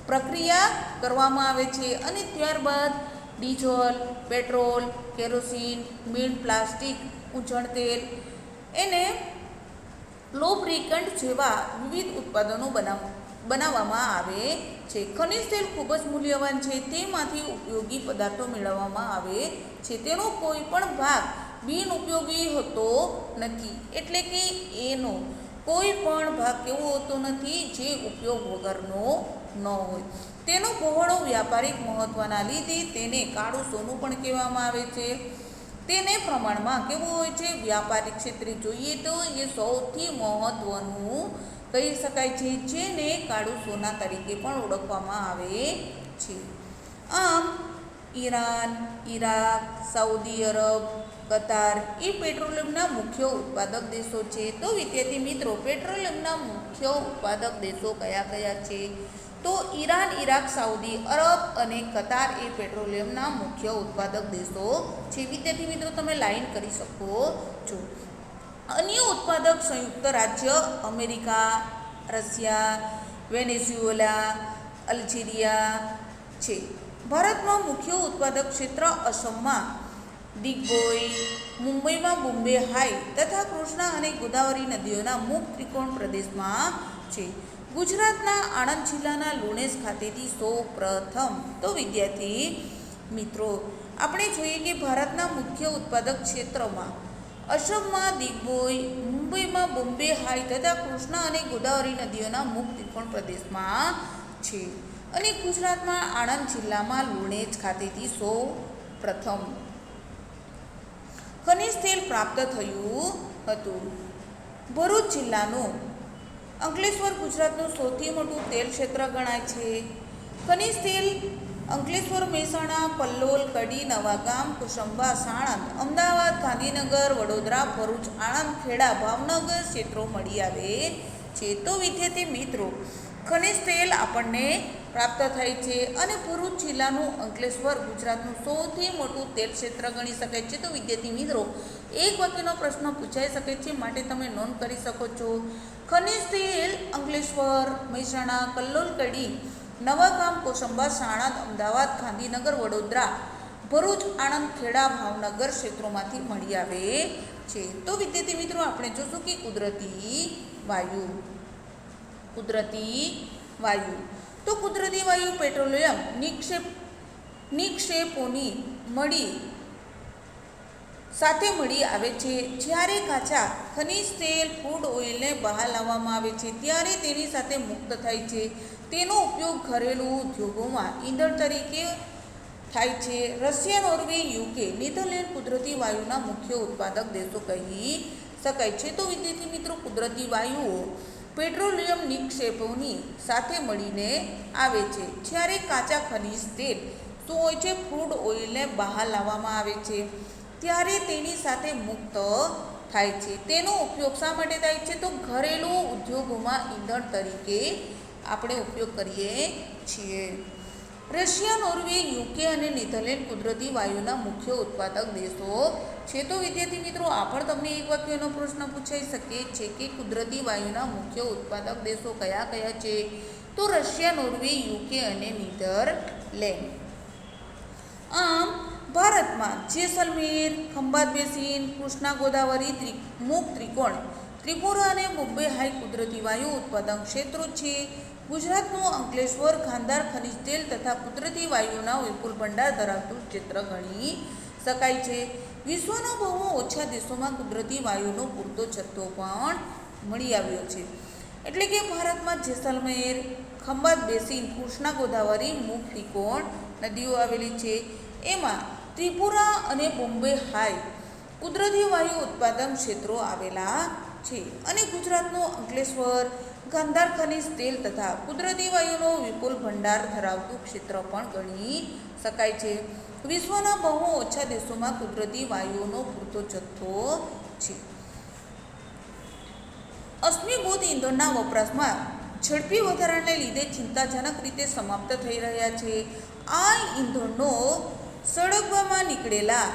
પ્રક્રિયા કરવામાં આવે છે અને ત્યારબાદ ડીઝલ, પેટ્રોલ, કેરોસીન, મીણ, પ્લાસ્ટિક, ઉજ્જડ તેલ એને લુબ્રિકન્ટ જેવા વિવિધ ઉત્પાદનો બનાવવામાં આવે છે. ખનિજ તેલ ખૂબ જ મૂલ્યવાન છે. તેમાંથી ઉપયોગી પદાર્થો મેળવવામાં આવે છે. તેનો કોઈ પણ ભાગ બિનઉપયોગી હોતો નથી. એટલે કે એનો કોઈ પણ ભાગ એવો હોતો નથી જે ઉપયોગ વગરનો ન હોય. તેનો પહોળો વ્યાપારિક મહત્ત્વના લીધે તેને કાળું સોનું પણ કહેવામાં આવે છે. તેને પ્રમાણમાં કેવું હોય છે? વ્યાપારિક ક્ષેત્રે જોઈએ તો એ સૌથી મહત્ત્વનું કહી શકાય છે, જેને કાળું સોના તરીકે પણ ઓળખવામાં આવે છે. આમ ઈરાન, ઈરાક, સાઉદી અરબ, કતાર એ પેટ્રોલિયમના મુખ્ય ઉત્પાદક દેશો છે. તો વિદ્યાર્થી મિત્રો પેટ્રોલિયમના મુખ્ય ઉત્પાદક દેશો કયા કયા છે? તો ઈરાન, ઇરાક, સાઉદી અરબ અને કતાર એ પેટ્રોલિયમના મુખ્ય ઉત્પાદક દેશો છે. વિદ્યાર્થી મિત્રો તમે લાઈન કરી શકો છો. અન્ય ઉત્પાદક સંયુક્ત રાજ્ય અમેરિકા, રશિયા, વેનેઝુએલા, અલ્જેરિયા છે. ભારતમાં મુખ્ય ઉત્પાદક ક્ષેત્ર અસમમાં દિગ્બોય, મુંબઈમાં બોમ્બે હાઈ તથા કૃષ્ણા અને ગોદાવરી નદીઓના મુખ ત્રિકોણ પ્રદેશમાં છે. ગુજરાતના આણંદ જિલ્લાના લુણેજ ખાતેથી સૌ પ્રથમ તો વિદ્યાર્થી મિત્રો આપણે જોઈએ કે ભારતના મુખ્ય ઉત્પાદક ક્ષેત્રમાં અસમમાં દિગ્બોય, મુંબઈમાં બોમ્બે હાઈ તથા કૃષ્ણા અને ગોદાવરી નદીઓના મુખ ત્રિકોણ પ્રદેશમાં છે. અને ગુજરાતમાં આણંદ જિલ્લામાં લુણેજ ખાતેથી સૌ પ્રથમ ખનિજ તેલ પ્રાપ્ત થયું હતું. ભરૂચ જિલ્લાનું અંકલેશ્વર ગુજરાતનું સૌથી મોટું તેલ ક્ષેત્ર ગણાય છે. ખનિજ તેલ અંકલેશ્વર, મહેસાણા, કલ્લોલ, કડી, નવાગામ, કુસુંબા, સાણંદ, અમદાવાદ, ગાંધીનગર, વડોદરા, ભરૂચ, આણંદ, ખેડા, ભાવનગર ક્ષેત્રો મળી આવે છે. તો વિદ્યાર્થી મિત્રો ખનિજ તેલ આપણને પ્રાપ્ત થાય છે અને ભરૂચ જિલ્લાનું અંકલેશ્વર ગુજરાતનું સૌથી મોટું તેલ ક્ષેત્ર ગણી શકાય છે. તો વિદ્યાર્થી મિત્રો એક વાક્યનો પ્રશ્ન પૂછાઈ શકે છે, માટે તમે નોંધ કરી શકો છો. ખનિજ તેલ અંકલેશ્વર, મહેસાણા, કલ્લોલ, કડી, નવાગામ, કોસંબા, સાણંદ, અમદાવાદ, ગાંધીનગર, વડોદરા, ભરૂચ, આણંદ, ખેડા, ભાવનગર ક્ષેત્રોમાંથી મળી આવે છે. તો વિદ્યાર્થી મિત્રો આપણે જોશું કે કુદરતી વાયુ. તો કુદરતી વાયુ પેટ્રોલિયમ નિક્ષેપોની સાથે મળી આવે છે. જ્યારે કાચા ખનિજ તેલ ક્રૂડ ઓઇલને બહાર લાવવામાં આવે છે ત્યારે તેની સાથે મુક્ત થાય છે. તેનો ઉપયોગ ઘરેલું ઉદ્યોગોમાં ઈંધણ તરીકે થાય છે. રશિયા, નોર્વે, યુકે, નેધરલેન્ડ કુદરતી વાયુના મુખ્ય ઉત્પાદક દેશો કહી શકાય છે. તો વિદ્યાર્થી મિત્રો કુદરતી વાયુઓ પેટ્રોલિયમ નિક્ષેપોની સાથે મળીને આવે છે. જ્યારે કાચા ખનિજ તેલ શું હોય છે, ક્રૂડ ઓઇલને બહાર લાવવામાં આવે છે ત્યારે તેની સાથે મુક્ત થાય છે. તેનો ઉપયોગ શા માટે થાય છે, તો ઘરેલું ઉદ્યોગોમાં ઈંધણ તરીકે આપણે ઉપયોગ કરીએ છીએ. રશિયા, નોર્વે, યુકે અને નેધરલેન્ડ કુદરતી વાયુના મુખ્ય ઉત્પાદક દેશો છે. તો વિદ્યાર્થી મિત્રો આ પણ તમને એક વાક્યનો પ્રશ્ન પૂછાઈ શકે છે કે કુદરતી વાયુના મુખ્ય ઉત્પાદક દેશો કયા કયા છે, તો રશિયા, નોર્વે, યુકે અને નેધરલેન્ડ. આમ ભારતમાં જેસલમેર, ખંભાત બેસિન, કૃષ્ણા ગોદાવરી મુખ ત્રિકોણ, ત્રિપુરા અને બોમ્બે હાઈ કુદરતી વાયુ ઉત્પાદન ક્ષેત્રો છે. ગુજરાતનું અંકલેશ્વર ખાનદાર ખનિજ તેલ તથા કુદરતી વાયુના વિપુલ ભંડાર ધરાવતું ક્ષેત્ર ગણી શકાય છે. વિશ્વના બહુ ઓછા દેશોમાં કુદરતી વાયુનો પૂરતો જથ્થો પણ મળી આવ્યો છે. એટલે કે ભારતમાં જેસલમેર, ખંભાત બેસિન, કૃષ્ણા ગોદાવરી મુખ ત્રિકોણ નદીઓ આવેલી છે. એમાં ત્રિપુરા અને બોમ્બે હાઈ કુદરતી વાયુ ઉત્પાદન ક્ષેત્રો આવેલા છે. અને ગુજરાતનું અંકલેશ્વર ગાંધાર ખનિજ તેલ તથા કુદરતી વાયુનો વિપુલ ભંડાર ધરાવતું ક્ષેત્ર પણ ગણી શકાય છે. વિશ્વના બહુ ઓછા દેશોમાં કુદરતી વાયુઓનો પૂરતો જથ્થો છે. અશ્મિભૂત ઈંધણના વપરાશમાં ઝડપી વધારાને લીધે ચિંતાજનક રીતે સમાપ્ત થઈ રહ્યા છે. આ ઈંધણનો સળગવામાં નીકળેલા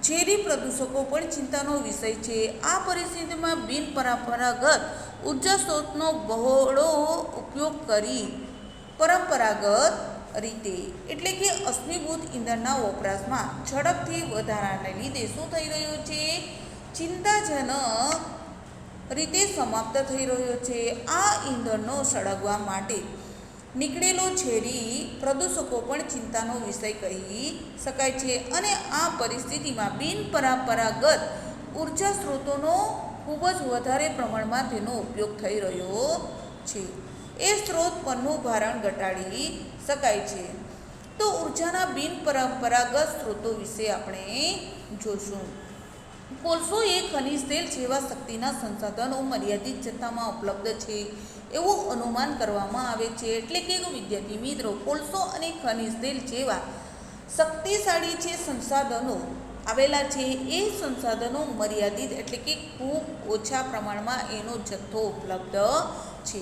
ઝેરી પ્રદૂષકો પણ ચિંતાનો વિષય છે. આ પરિસ્થિતિમાં બિનપરંપરાગત ઉર્જા સ્ત્રોતનો બહોળો ઉપયોગ કરી પરંપરાગત રીતે એટલે કે અશ્મિભૂત ઈંધણના વપરાશમાં ઝડપથી વધારાને લીધે શું થઈ રહ્યું છે, ચિંતાજનક રીતે સમાપ્ત થઈ રહ્યો છે. આ ઈંધણનો સળગવા માટે નીકળેલો ઝેરી પ્રદૂષકો પણ ચિંતાનો વિષય કહી શકાય છે. અને આ પરિસ્થિતિમાં બિનપરંપરાગત ઉર્જા સ્ત્રોતોનો ખૂબ જ વધારે પ્રમાણમાં તેનો ઉપયોગ થઈ રહ્યો છે. એ સ્ત્રોત પરનું ભારણ ઘટાડી શકાય છે. તો ઉર્જાના બિનપરંપરાગત સ્ત્રોતો વિશે આપણે જોશું. કોલસો એ ખનિજ તેલ જેવા શક્તિના સંસાધનો મર્યાદિત જથ્થામાં ઉપલબ્ધ છે એવું અનુમાન કરવામાં આવે છે. એટલે કે વિદ્યાર્થી મિત્રો કોલસો અને ખનિજ તેલ જેવા શક્તિશાળી છે સંસાધનો આવેલા છે એ સંસાધનો મર્યાદિત એટલે કે ખૂબ ઓછા પ્રમાણમાં એનો જથ્થો ઉપલબ્ધ છે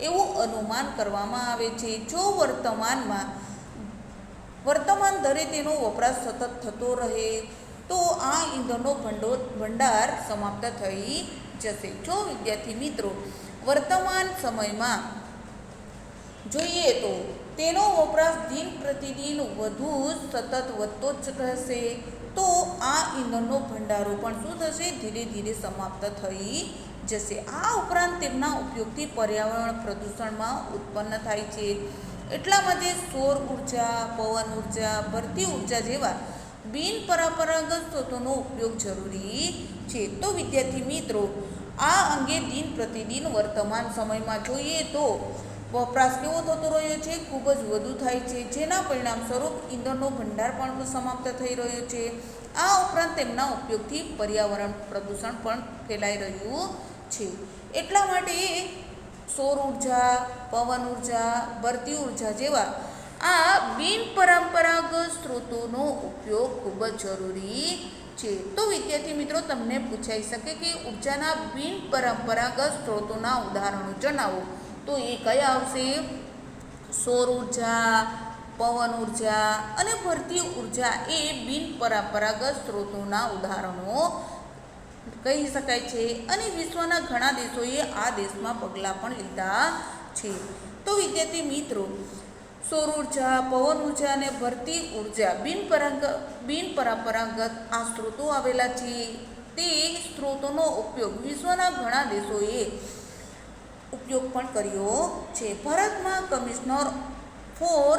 એવું અનુમાન કરવામાં આવે છે. જો વર્તમાન દરે તેનો વપરાશ સતત થતો રહે તો આ ઈંધણનો ભંડાર સમાપ્ત થઈ જશે. જો વિદ્યાર્થી મિત્રો વર્તમાન સમયમાં જોઈએ તો તેનો વપરાશ દિન પ્રતિદિન વધુ સતત વધતો જ રહેશે તો આ ઈંધણનો ભંડારો પણ શું થશે? ધીરે ધીરે સમાપ્ત થઈ જશે. આ ઉપરાંત તેમના ઉપયોગથી પર્યાવરણ પ્રદૂષણમાં ઉત્પન્ન થાય છે. એટલા માટે સૌર ઉર્જા, પવન ઉર્જા, ભરતી ઉર્જા જેવા બિનપરંપરાગત સ્ત્રોતોનો ઉપયોગ જરૂરી છે. તો વિદ્યાર્થી મિત્રો આ અંગે દિન પ્રતિદિન વર્તમાન સમયમાં જોઈએ તો વપરાશ કેવો થતો રહ્યો છે? ખૂબ જ વધુ થાય છે, જેના પરિણામ સ્વરૂપ ઈંધણનો ભંડાર પણ સમાપ્ત થઈ રહ્યો છે. આ ઉપરાંત તેમના ઉપયોગથી પર્યાવરણ પ્રદૂષણ પણ ફેલાઈ રહ્યું છે. એટલા માટે સૌર ઉર્જા, પવન ઉર્જા, ભરતી ઉર્જા જેવા આ બિનપરંપરાગત સ્ત્રોતોનો ઉપયોગ ખૂબ જ જરૂરી છે. તો વિદ્યાર્થી મિત્રો તમને પૂછાઈ શકે કે ઉર્જાના બિનપરંપરાગત સ્ત્રોતોના ઉદાહરણો જણાવો. તો એ કયા આવશે? સૌર ઉર્જા, પવન ઉર્જા અને ભરતી ઉર્જા એ બિનપરંપરાગત સ્ત્રોતોના ઉદાહરણો કહી શકાય છે અને વિશ્વના ઘણા દેશોએ આ દેશમાં પગલાં પણ લીધા છે. તો વિદ્યાર્થી મિત્રો સૌર ઉર્જા, પવન ઉર્જા અને ભરતી ઉર્જા બિનપરંપરાગત આ સ્ત્રોતો આવેલા છે. તે સ્ત્રોતોનો ઉપયોગ વિશ્વના ઘણા દેશોએ ઉપયોગ પણ કર્યો છે. ભારતમાં commissioner for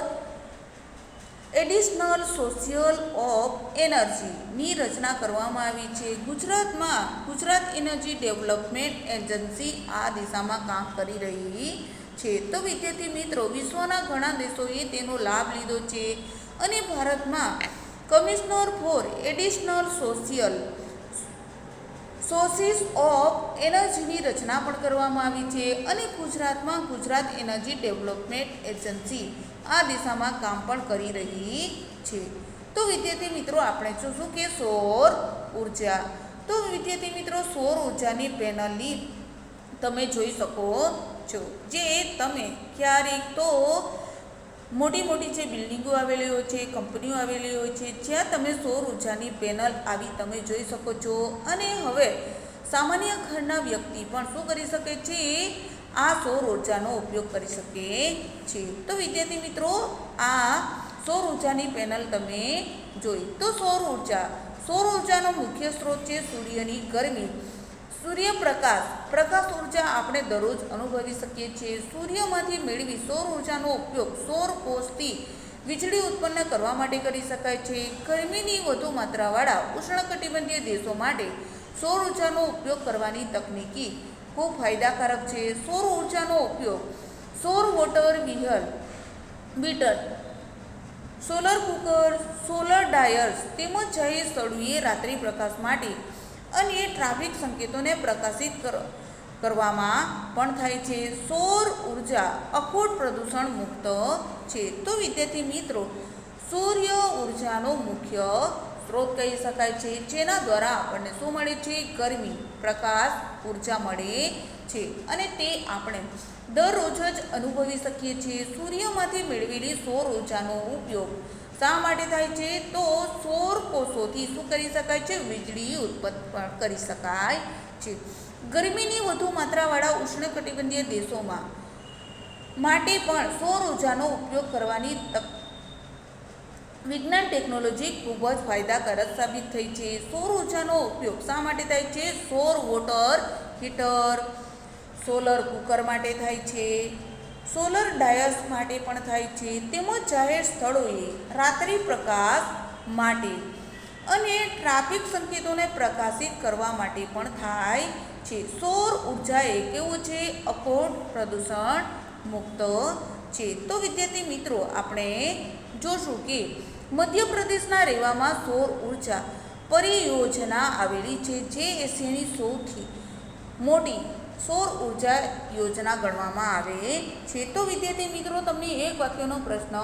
additional social of એનર્જીની રચના કરવામાં આવી છે. ગુજરાતમાં ગુજરાત એનર્જી ડેવલપમેન્ટ એજન્સી આ દિશામાં કામ કરી રહી છે. તો વિદ્યાર્થી મિત્રો વિશ્વના ઘણા દેશોએ તેનો લાભ લીધો છે અને ભારતમાં commissioner for additional sources of એનર્જીની રચના પણ કરવામાં આવી છે અને ગુજરાતમાં ગુજરાત એનર્જી ડેવલપમેન્ટ એજન્સી આ દિશામાં કામ પણ કરી રહી છે. તો વિદ્યાર્થી મિત્રો આપણે જોશું કે સૌર ઉર્જા. તો વિદ્યાર્થી મિત્રો સૌર ઉર્જાની પેનલની તમે જોઈ શકો છો, જે તમે ક્યારેક તો મોટી મોટી જે બિલ્ડિંગો આવેલી હોય છે, કંપનીઓ આવેલી હોય છે, જ્યાં તમે સૌર ઉર્જાની પેનલ આવી તમે જોઈ શકો છો. અને હવે સામાન્ય ઘરના વ્યક્તિ પણ શું કરી શકે છે? આ સૌર ઉર્જાનો ઉપયોગ કરી શકે છે. તો વિદ્યાર્થી મિત્રો આ સૌર ઉર્જાની પેનલ તમે જોઈ. તો સૌર ઉર્જાનો મુખ્ય સ્ત્રોત છે સૂર્યની ગરમી, પ્રકાશ ઉર્જા આપણે દરરોજ અનુભવી શકીએ છીએ. સૂર્યમાંથી મેળવી સૌર ઉર્જાનો ઉપયોગ સૌર કોષથી વીજળી ઉત્પન્ન કરવા માટે કરી શકાય છે. ગરમીની વધુ માત્રાવાળા ઉષ્ણકટિબંધીય દેશો માટે સૌર ઉર્જાનો ઉપયોગ કરવાની તકનીકી ખૂબ ફાયદાકારક છે. સૌર ઉર્જાનો ઉપયોગ સૌર water heater, solar cooker, solar dryers તેમજ જાહેર સ્થળોએ રાત્રિ પ્રકાશ માટે અને ટ્રાફિક સંકેતોને પ્રકાશિત કરવામાં પણ થાય છે. સૌર ઉર્જા અખૂટ પ્રદૂષણ મુક્ત છે. તો વિદ્યાર્થી મિત્રો સૂર્ય ઉર્જાનો મુખ્ય સ્ત્રોત કહી શકાય છે, જેના દ્વારા આપણને શું મળે છે? ગરમી, પ્રકાશ ઉર્જા મળે છે અને તે આપણે દરરોજ જ અનુભવી શકીએ છીએ. સૂર્યમાંથી મેળવેલી સૌર ઉર્જાનો ઉપયોગ શા માટે થાય છે? તો સૌર કોષોથી શું કરી શકાય છે? વીજળી ઉત્પન્ન કરી શકાય છે. ગરમીની વધુ માત્રાવાળા ઉષ્ણકટિબંધીય દેશોમાં માટે પણ સૌર ઉર્જાનો ઉપયોગ કરવાની વિજ્ઞાન ટેકનોલોજી ખૂબ જ ફાયદાકારક સાબિત થઈ છે. સૌર ઉર્જાનો ઉપયોગ શા માટે થાય છે? સૌર વોટર હીટર, સોલર કુકર માટે થાય છે, સોલર ડાયર્સ માટે પણ થાય છે, તેમજ જાહેર સ્થળોએ રાત્રિ પ્રકાશ માટે અને ટ્રાફિક સંકેતોને પ્રકાશિત કરવા માટે પણ થાય છે. સૌર ઉર્જા એ કેવું છે? અખૂટ પ્રદૂષણ મુક્ત છે. તો વિદ્યાર્થી મિત્રો આપણે જોશું કે મધ્યપ્રદેશના રેવામાં સૌર ઉર્જા પરિયોજના આવેલી છે, જે એશિયાની સૌથી મોટી સૌર ઉર્જા યોજના ગણવામાં આવે છે. તો વિદ્યાર્થી મિત્રો તમને એક વાક્યનો પ્રશ્ન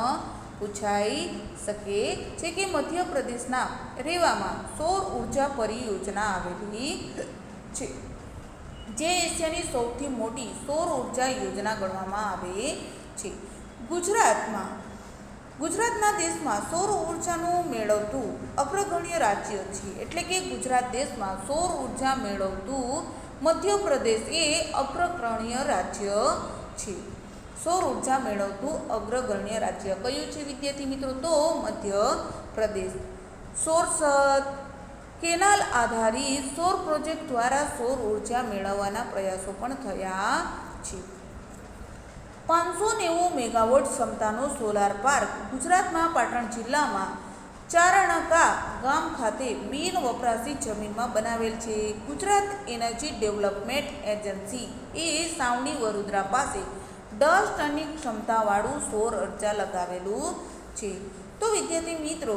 પૂછાઈ શકે છે કે મધ્યપ્રદેશના રેવામાં સૌર ઉર્જા પરિયોજના આવેલી છે, જે એશિયાની સૌથી મોટી સૌર ઉર્જા યોજના ગણવામાં આવે છે. ગુજરાતના દેશમાં સૌર ઉર્જાનું મેળવતું અગ્રગણ્ય રાજ્ય છે. એટલે કે ગુજરાત દેશમાં સૌર ઉર્જા મેળવતું મધ્યપ્રદેશ એ અગ્રગણ્ય રાજ્ય છે. સૌર ઉર્જા મેળવતું અગ્રગણ્ય રાજ્ય કયું છે વિદ્યાર્થી મિત્રો? તો મધ્યપ્રદેશ. સૌરસદ કેનાલ આધારિત સૌર પ્રોજેક્ટ દ્વારા સૌર ઉર્જા મેળવવાના પ્રયાસો પણ થયા છે. 590 મેગાવોટ ક્ષમતાનો સોલાર પાર્ક ગુજરાતમાં પાટણ જિલ્લામાં ચારણકા ગામ ખાતે બિન વપરાશી જમીનમાં બનાવેલ છે. ગુજરાત એનર્જી ડેવલપમેન્ટ એજન્સી એ સાવણી વડોદરા પાસે 10 ટનની ક્ષમતાવાળું સૌર ઉર્જા લગાવેલું છે. તો વિદ્યાર્થી મિત્રો,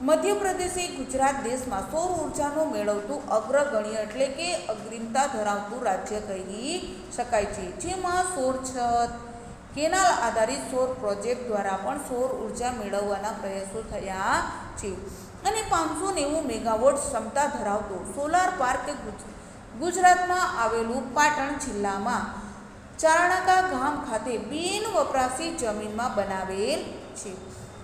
મધ્યપ્રદેશે ગુજરાત દેશમાં સૌર ઉર્જાનું મેળવતું અગ્રગણ્ય એટલે કે અગ્રિમતા ધરાવતું રાજ્ય કહી શકાય છે, જેમાં સૌરછત કેનાલ આધારિત સૌર પ્રોજેક્ટ દ્વારા પણ સૌર ઉર્જા મેળવવાના પ્રયાસો થયા છે. અને 590 મેગાવોટ ક્ષમતા ધરાવતું સોલાર પાર્ક ગુજરાતમાં આવેલું પાટણ જિલ્લામાં ચારણકા ગામ ખાતે બિન વપરાશી જમીનમાં બનાવેલ છે.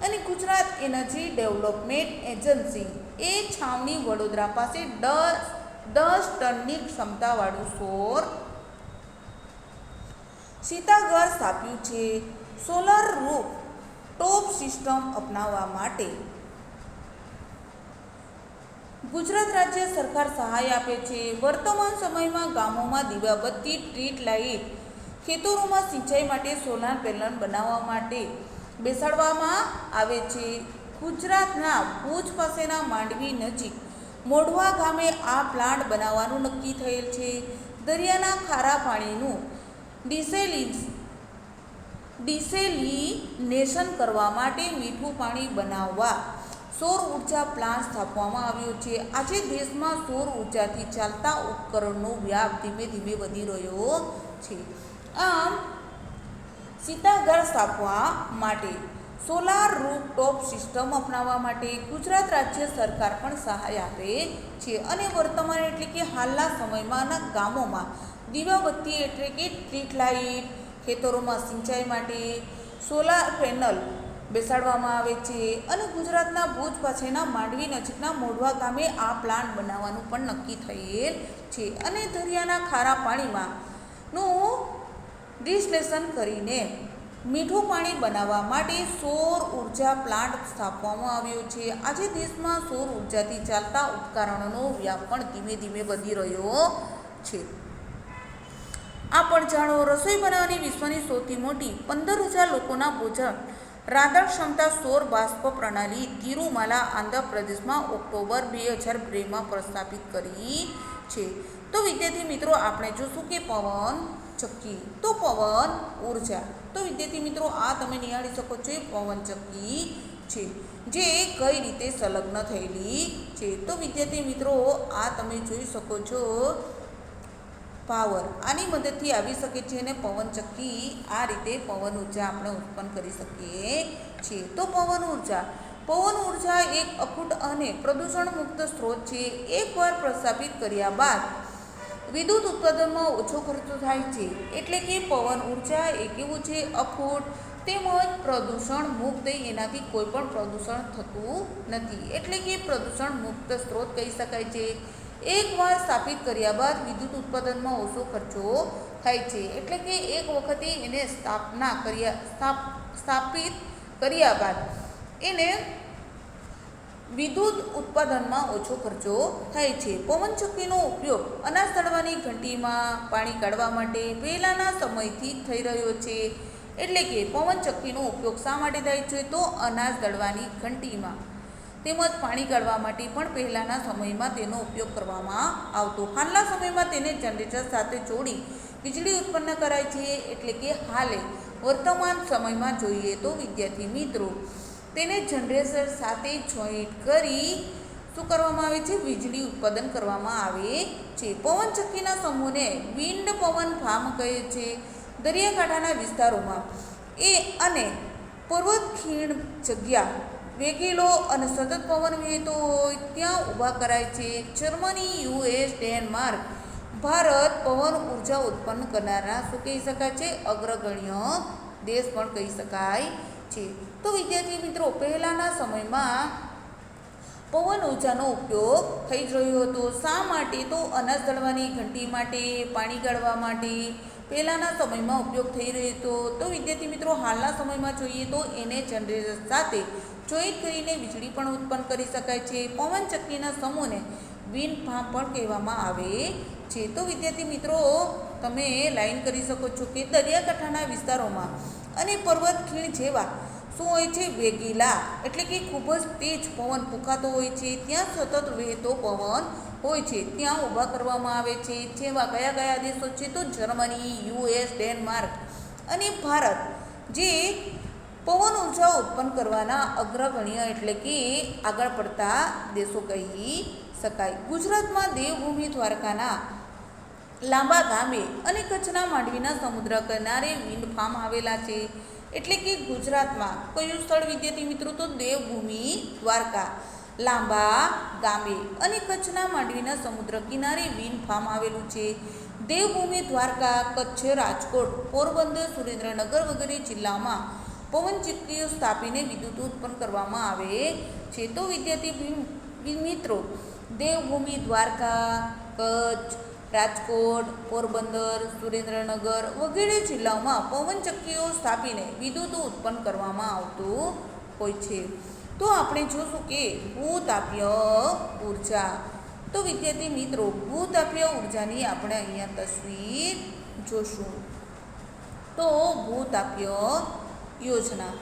અને ગુજરાત એનર્જી ડેવલપમેન્ટ એજન્સી એ છાવણી વડોદરા પાસે 10 ટનની ક્ષમતાવાળું સૌર શીતાગાર સ્થાપ્યું છે. સોલાર રૂફ ટોપ સિસ્ટમ અપનાવવા માટે ગુજરાત રાજ્ય સરકાર સહાય આપે છે. વર્તમાન સમયમાં ગામોમાં દીવાબત્તી, સ્ટ્રીટ લાઇટ, ખેતરોમાં સિંચાઈ માટે સોલાર પેનલ બનાવવા માટે બેસાડવામાં આવે છે. ગુજરાતના ભુજ પાસેના માંડવી નજીક મોઢવા ગામે આ પ્લાન્ટ બનાવવાનું નક્કી થયેલ છે. દરિયાના ખારા પાણીનું ડિસેલિનેશન કરવા માટે મીઠું પાણી બનાવવા સૌર ઉર્જા પ્લાન્ટ સ્થાપવામાં આવ્યો છે. આજે દેશમાં સૌર ઉર્જાથી ચાલતા ઉપકરણનો વ્યાપ ધીમે ધીમે વધી રહ્યો છે. આમ શીતાગાર સ્થાપવા માટે સોલાર રૂફટોપ સિસ્ટમ અપનાવવા માટે ગુજરાત રાજ્ય સરકાર પણ સહાય આપે છે. અને વર્તમાન એટલે કે હાલના સમયમાં ગામોમાં દીવાબત્તી એટલે કે સ્ટ્રીટ લાઇટ, ખેતરોમાં સિંચાઈ માટે સોલાર પેનલ બેસાડવામાં આવે છે. અને ગુજરાતના ભુજ પાસેના માંડવી નજીકના મોઢવા ગામે આ પ્લાન્ટ બનાવવાનું પણ નક્કી થયેલ છે. અને દરિયાના ખારા પાણીમાં ડિસ્ટિલેશન કરીને મીઠું પાણી બનાવવા માટે સૌર ઉર્જા પ્લાન્ટ સ્થાપવામાં આવ્યો છે. આજે દેશમાં સૌર ઉર્જાથી ચાલતા ઉપકરણોનો વ્યાપ પણ ધીમે ધીમે વધી રહ્યો છે. આ પણ જાણો, રસોઈ બનાવવાની વિશ્વની સૌથી મોટી 15,000 લોકોના ભોજન રાંધણ ક્ષમતા સૌર બાષ્પ પ્રણાલી તિરુમાલા આંધ્રપ્રદેશમાં ઓક્ટોબર 2002માં પ્રસ્થાપિત કરી છે. તો વિદ્યાર્થી મિત્રો, આપણે જોશું કે પવન ચક્કી. તો પવન ઉર્જા, તો વિદ્યાર્થી મિત્રો આ તમે નિહાળી શકો છો, એ પવન ચક્કી છે જે કઈ રીતે સંલગ્ન થયેલી છે. તો વિદ્યાર્થી મિત્રો આ તમે જોઈ શકો છો, પાવર આની મદદથી આવી શકે છે. અને પવન ચક્કી આ રીતે પવન ઉર્જા આપણે ઉત્પન્ન કરી શકીએ છીએ. તો પવન ઉર્જા એક અખૂટ અને પ્રદૂષણ મુક્ત સ્ત્રોત છે. એકવાર પ્રસ્થાપિત કર્યા બાદ વિદ્યુત ઉત્પાદનમાં ઓછો ખર્ચો થાય છે. એટલે કે પવન ઉર્જા એ કેવું છે? અખૂટ તેમજ પ્રદૂષણ મુક્ત. એનાથી કોઈ પણ પ્રદૂષણ થતું નથી. એટલે કે પ્રદૂષણ મુક્ત સ્ત્રોત કહી શકાય છે. એકવાર સ્થાપિત કર્યા બાદ વિદ્યુત ઉત્પાદનમાં ઓછો ખર્ચો થાય છે. એટલે કે એક વખતે એને સ્થાપિત કર્યા બાદ એને વિદ્યુત ઉત્પાદનમાં ઓછો ખર્ચો થાય છે. પવનચક્કીનો ઉપયોગ અનાજ દળવાની ઘંટીમાં પાણી કાઢવા માટે પહેલાંના સમયથી થઈ રહ્યો છે. એટલે કે પવનચક્કીનો ઉપયોગ શા માટે થાય છે? તો અનાજ દળવાની ઘંટીમાં તેમજ પાણી કાઢવા માટે પણ પહેલાંના સમયમાં તેનો ઉપયોગ કરવામાં આવતો. હાલના સમયમાં તેને જનરેટર સાથે જોડી વીજળી ઉત્પન્ન કરાય છે. એટલે કે હાલે વર્તમાન સમયમાં જોઈએ તો વિદ્યાર્થી મિત્રો, તેને જનરેટર સાથે જોઈન્ટ કરી શું કરવામાં આવે છે? વીજળી ઉત્પાદન કરવામાં આવે છે. પવનચક્કીના સમૂહને વિન્ડ પવન ફાર્મ કહે છે. દરિયાકાંઠાના વિસ્તારોમાં અને પર્વત ખીણ જગ્યા વેગીલો અને સતત પવન વહેતો હોય ત્યાં ઊભા કરાય છે. જર્મની, યુએસ, ડેનમાર્ક, ભારત પવન ઉર્જા ઉત્પન્ન કરનારા શું કહી શકાય છે? અગ્રગણ્ય દેશ પણ કહી શકાય છે. તો વિદ્યાર્થી મિત્રો, પહેલાંના સમયમાં પવન ઉર્જાનો ઉપયોગ થઈ જ રહ્યો હતો. શા માટે? તો અનાજ દળવાની ઘંટી માટે, પાણી ગાળવા માટે પહેલાંના સમયમાં ઉપયોગ થઈ રહ્યો હતો. તો વિદ્યાર્થી મિત્રો, હાલના સમયમાં જોઈએ તો એને જનરેટર સાથે જોઈન્ટ કરીને વીજળી પણ ઉત્પન્ન કરી શકાય છે. પવનચક્કીના સમૂહને વિન્ડ ફાર્મ પણ કહેવામાં આવે છે. તો વિદ્યાર્થી મિત્રો, તમે લાઈન કરી શકો છો કે દરિયાકાંઠાના વિસ્તારોમાં અને પર્વત ખીણ જેવા શું હોય છે? વેગીલા એટલે કે ખૂબ જ તેજ પવન ફૂંકાતો હોય છે. ત્યાં સતત વહેતો પવન હોય છે. ત્યાં ઊભા કરવામાં આવે છે. જેવા કયા કયા દેશો છે? તો જર્મની, યુએસ, ડેનમાર્ક અને ભારત જે પવન ઉર્જા ઉત્પન્ન કરવાના અગ્રગણ્ય એટલે કે આગળ પડતા દેશો કહી શકાય. ગુજરાતમાં દેવભૂમિ દ્વારકાના લાંબા ગામે અને કચ્છના માંડવીના સમુદ્ર કિનારે વિન્ડ ફાર્મ આવેલા છે. એટલે કે ગુજરાતમાં કયું સ્થળ વિદ્યાર્થી મિત્રો? તો દેવભૂમિ દ્વારકા, લાંબા ગામે અને કચ્છના માંડવીના સમુદ્ર કિનારે વિન્ડ ફાર્મ આવેલું છે. દેવભૂમિ દ્વારકા, કચ્છ, રાજકોટ, પોરબંદર, સુરેન્દ્રનગર વગેરે જિલ્લામાં પવનચક્કીઓ સ્થાપીને વિદ્યુત ઉત્પન્ન કરવામાં આવે છે. તો વિદ્યાર્થી મિત્રો, દેવભૂમિ દ્વારકા, કચ્છ, રાજકોટ, પોરબંદર, સુરેન્દ્રનગર વગેરે જિલ્લાઓમાં પવનચક્કીઓ સ્થાપીને વિદ્યુત ઉત્પન્ન કરવામાં આવતું હોય છે. તો આપણે જોશું કે ભૂતાપીય ઉર્જા. તો વિદ્યાર્થી મિત્રો, ભૂતાપીય ઉર્જાની આપણે અહીંયા તસવીર જોશું. તો ભૂતાપીય યોજના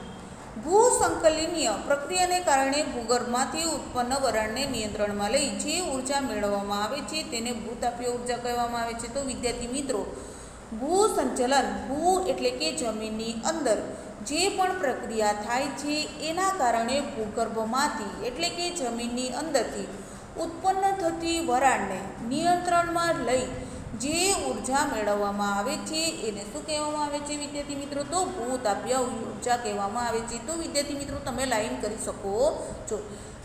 ભૂસંકલનીય પ્રક્રિયાને કારણે ભૂગર્ભમાંથી ઉત્પન્ન વરાળને નિયંત્રણમાં લઈ જે ઉર્જા મેળવવામાં આવે છે તેને ભૂતાપીય ઉર્જા કહેવામાં આવે છે. તો વિદ્યાર્થી મિત્રો, ભૂસંચલન, ભૂ એટલે કે જમીનની અંદર જે પણ પ્રક્રિયા થાય છે એના કારણે ભૂગર્ભમાંથી એટલે કે જમીનની અંદરથી ઉત્પન્ન થતી વરાળને નિયંત્રણમાં લઈ જે ઉર્જા મેળવવામાં આવે છે એને શું કહેવામાં આવે છે વિદ્યાર્થી મિત્રો? તો ભૂતાપીય ઉર્જા કહેવામાં આવે છે. તો વિદ્યાર્થી મિત્રો, તમે લાઈન કરી શકો છો.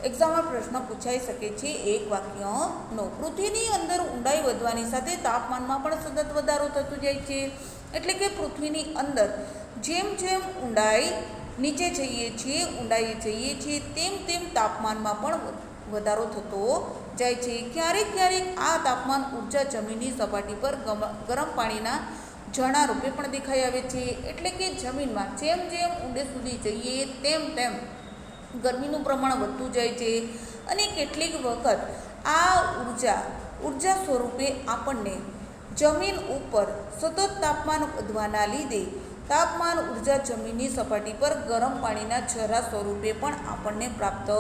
એક્ઝામમાં પ્રશ્ન પૂછાઈ શકે છે એક વાક્યનો. પૃથ્વીની અંદર ઊંડાઈ વધવાની સાથે તાપમાનમાં પણ સતત વધારો થતો જાય છે. એટલે કે પૃથ્વીની અંદર જેમ જેમ ઊંડાઈ નીચે જઈએ છીએ, ઊંડાઈએ જઈએ છીએ તેમ તેમ તાપમાનમાં પણ વધારો થતો જાય છે. ક્યારેક ક્યારેક આ તાપમાન ઉર્જા જમીનની સપાટી પર ગરમ પાણીના ઝરણા રૂપે પણ દેખાઈ આવે છે. એટલે કે જમીનમાં જેમ જેમ ઊંડે સુધી જઈએ તેમ તેમ ગરમીનું પ્રમાણ વધતું જાય છે. અને કેટલીક વખત આ ઉર્જા સ્વરૂપે આપણને જમીન ઉપર સતત તાપમાન વધવાના લીધે તાપમાન ઉર્જા જમીનની સપાટી પર ગરમ પાણીના ઝરા સ્વરૂપે પણ આપણને પ્રાપ્ત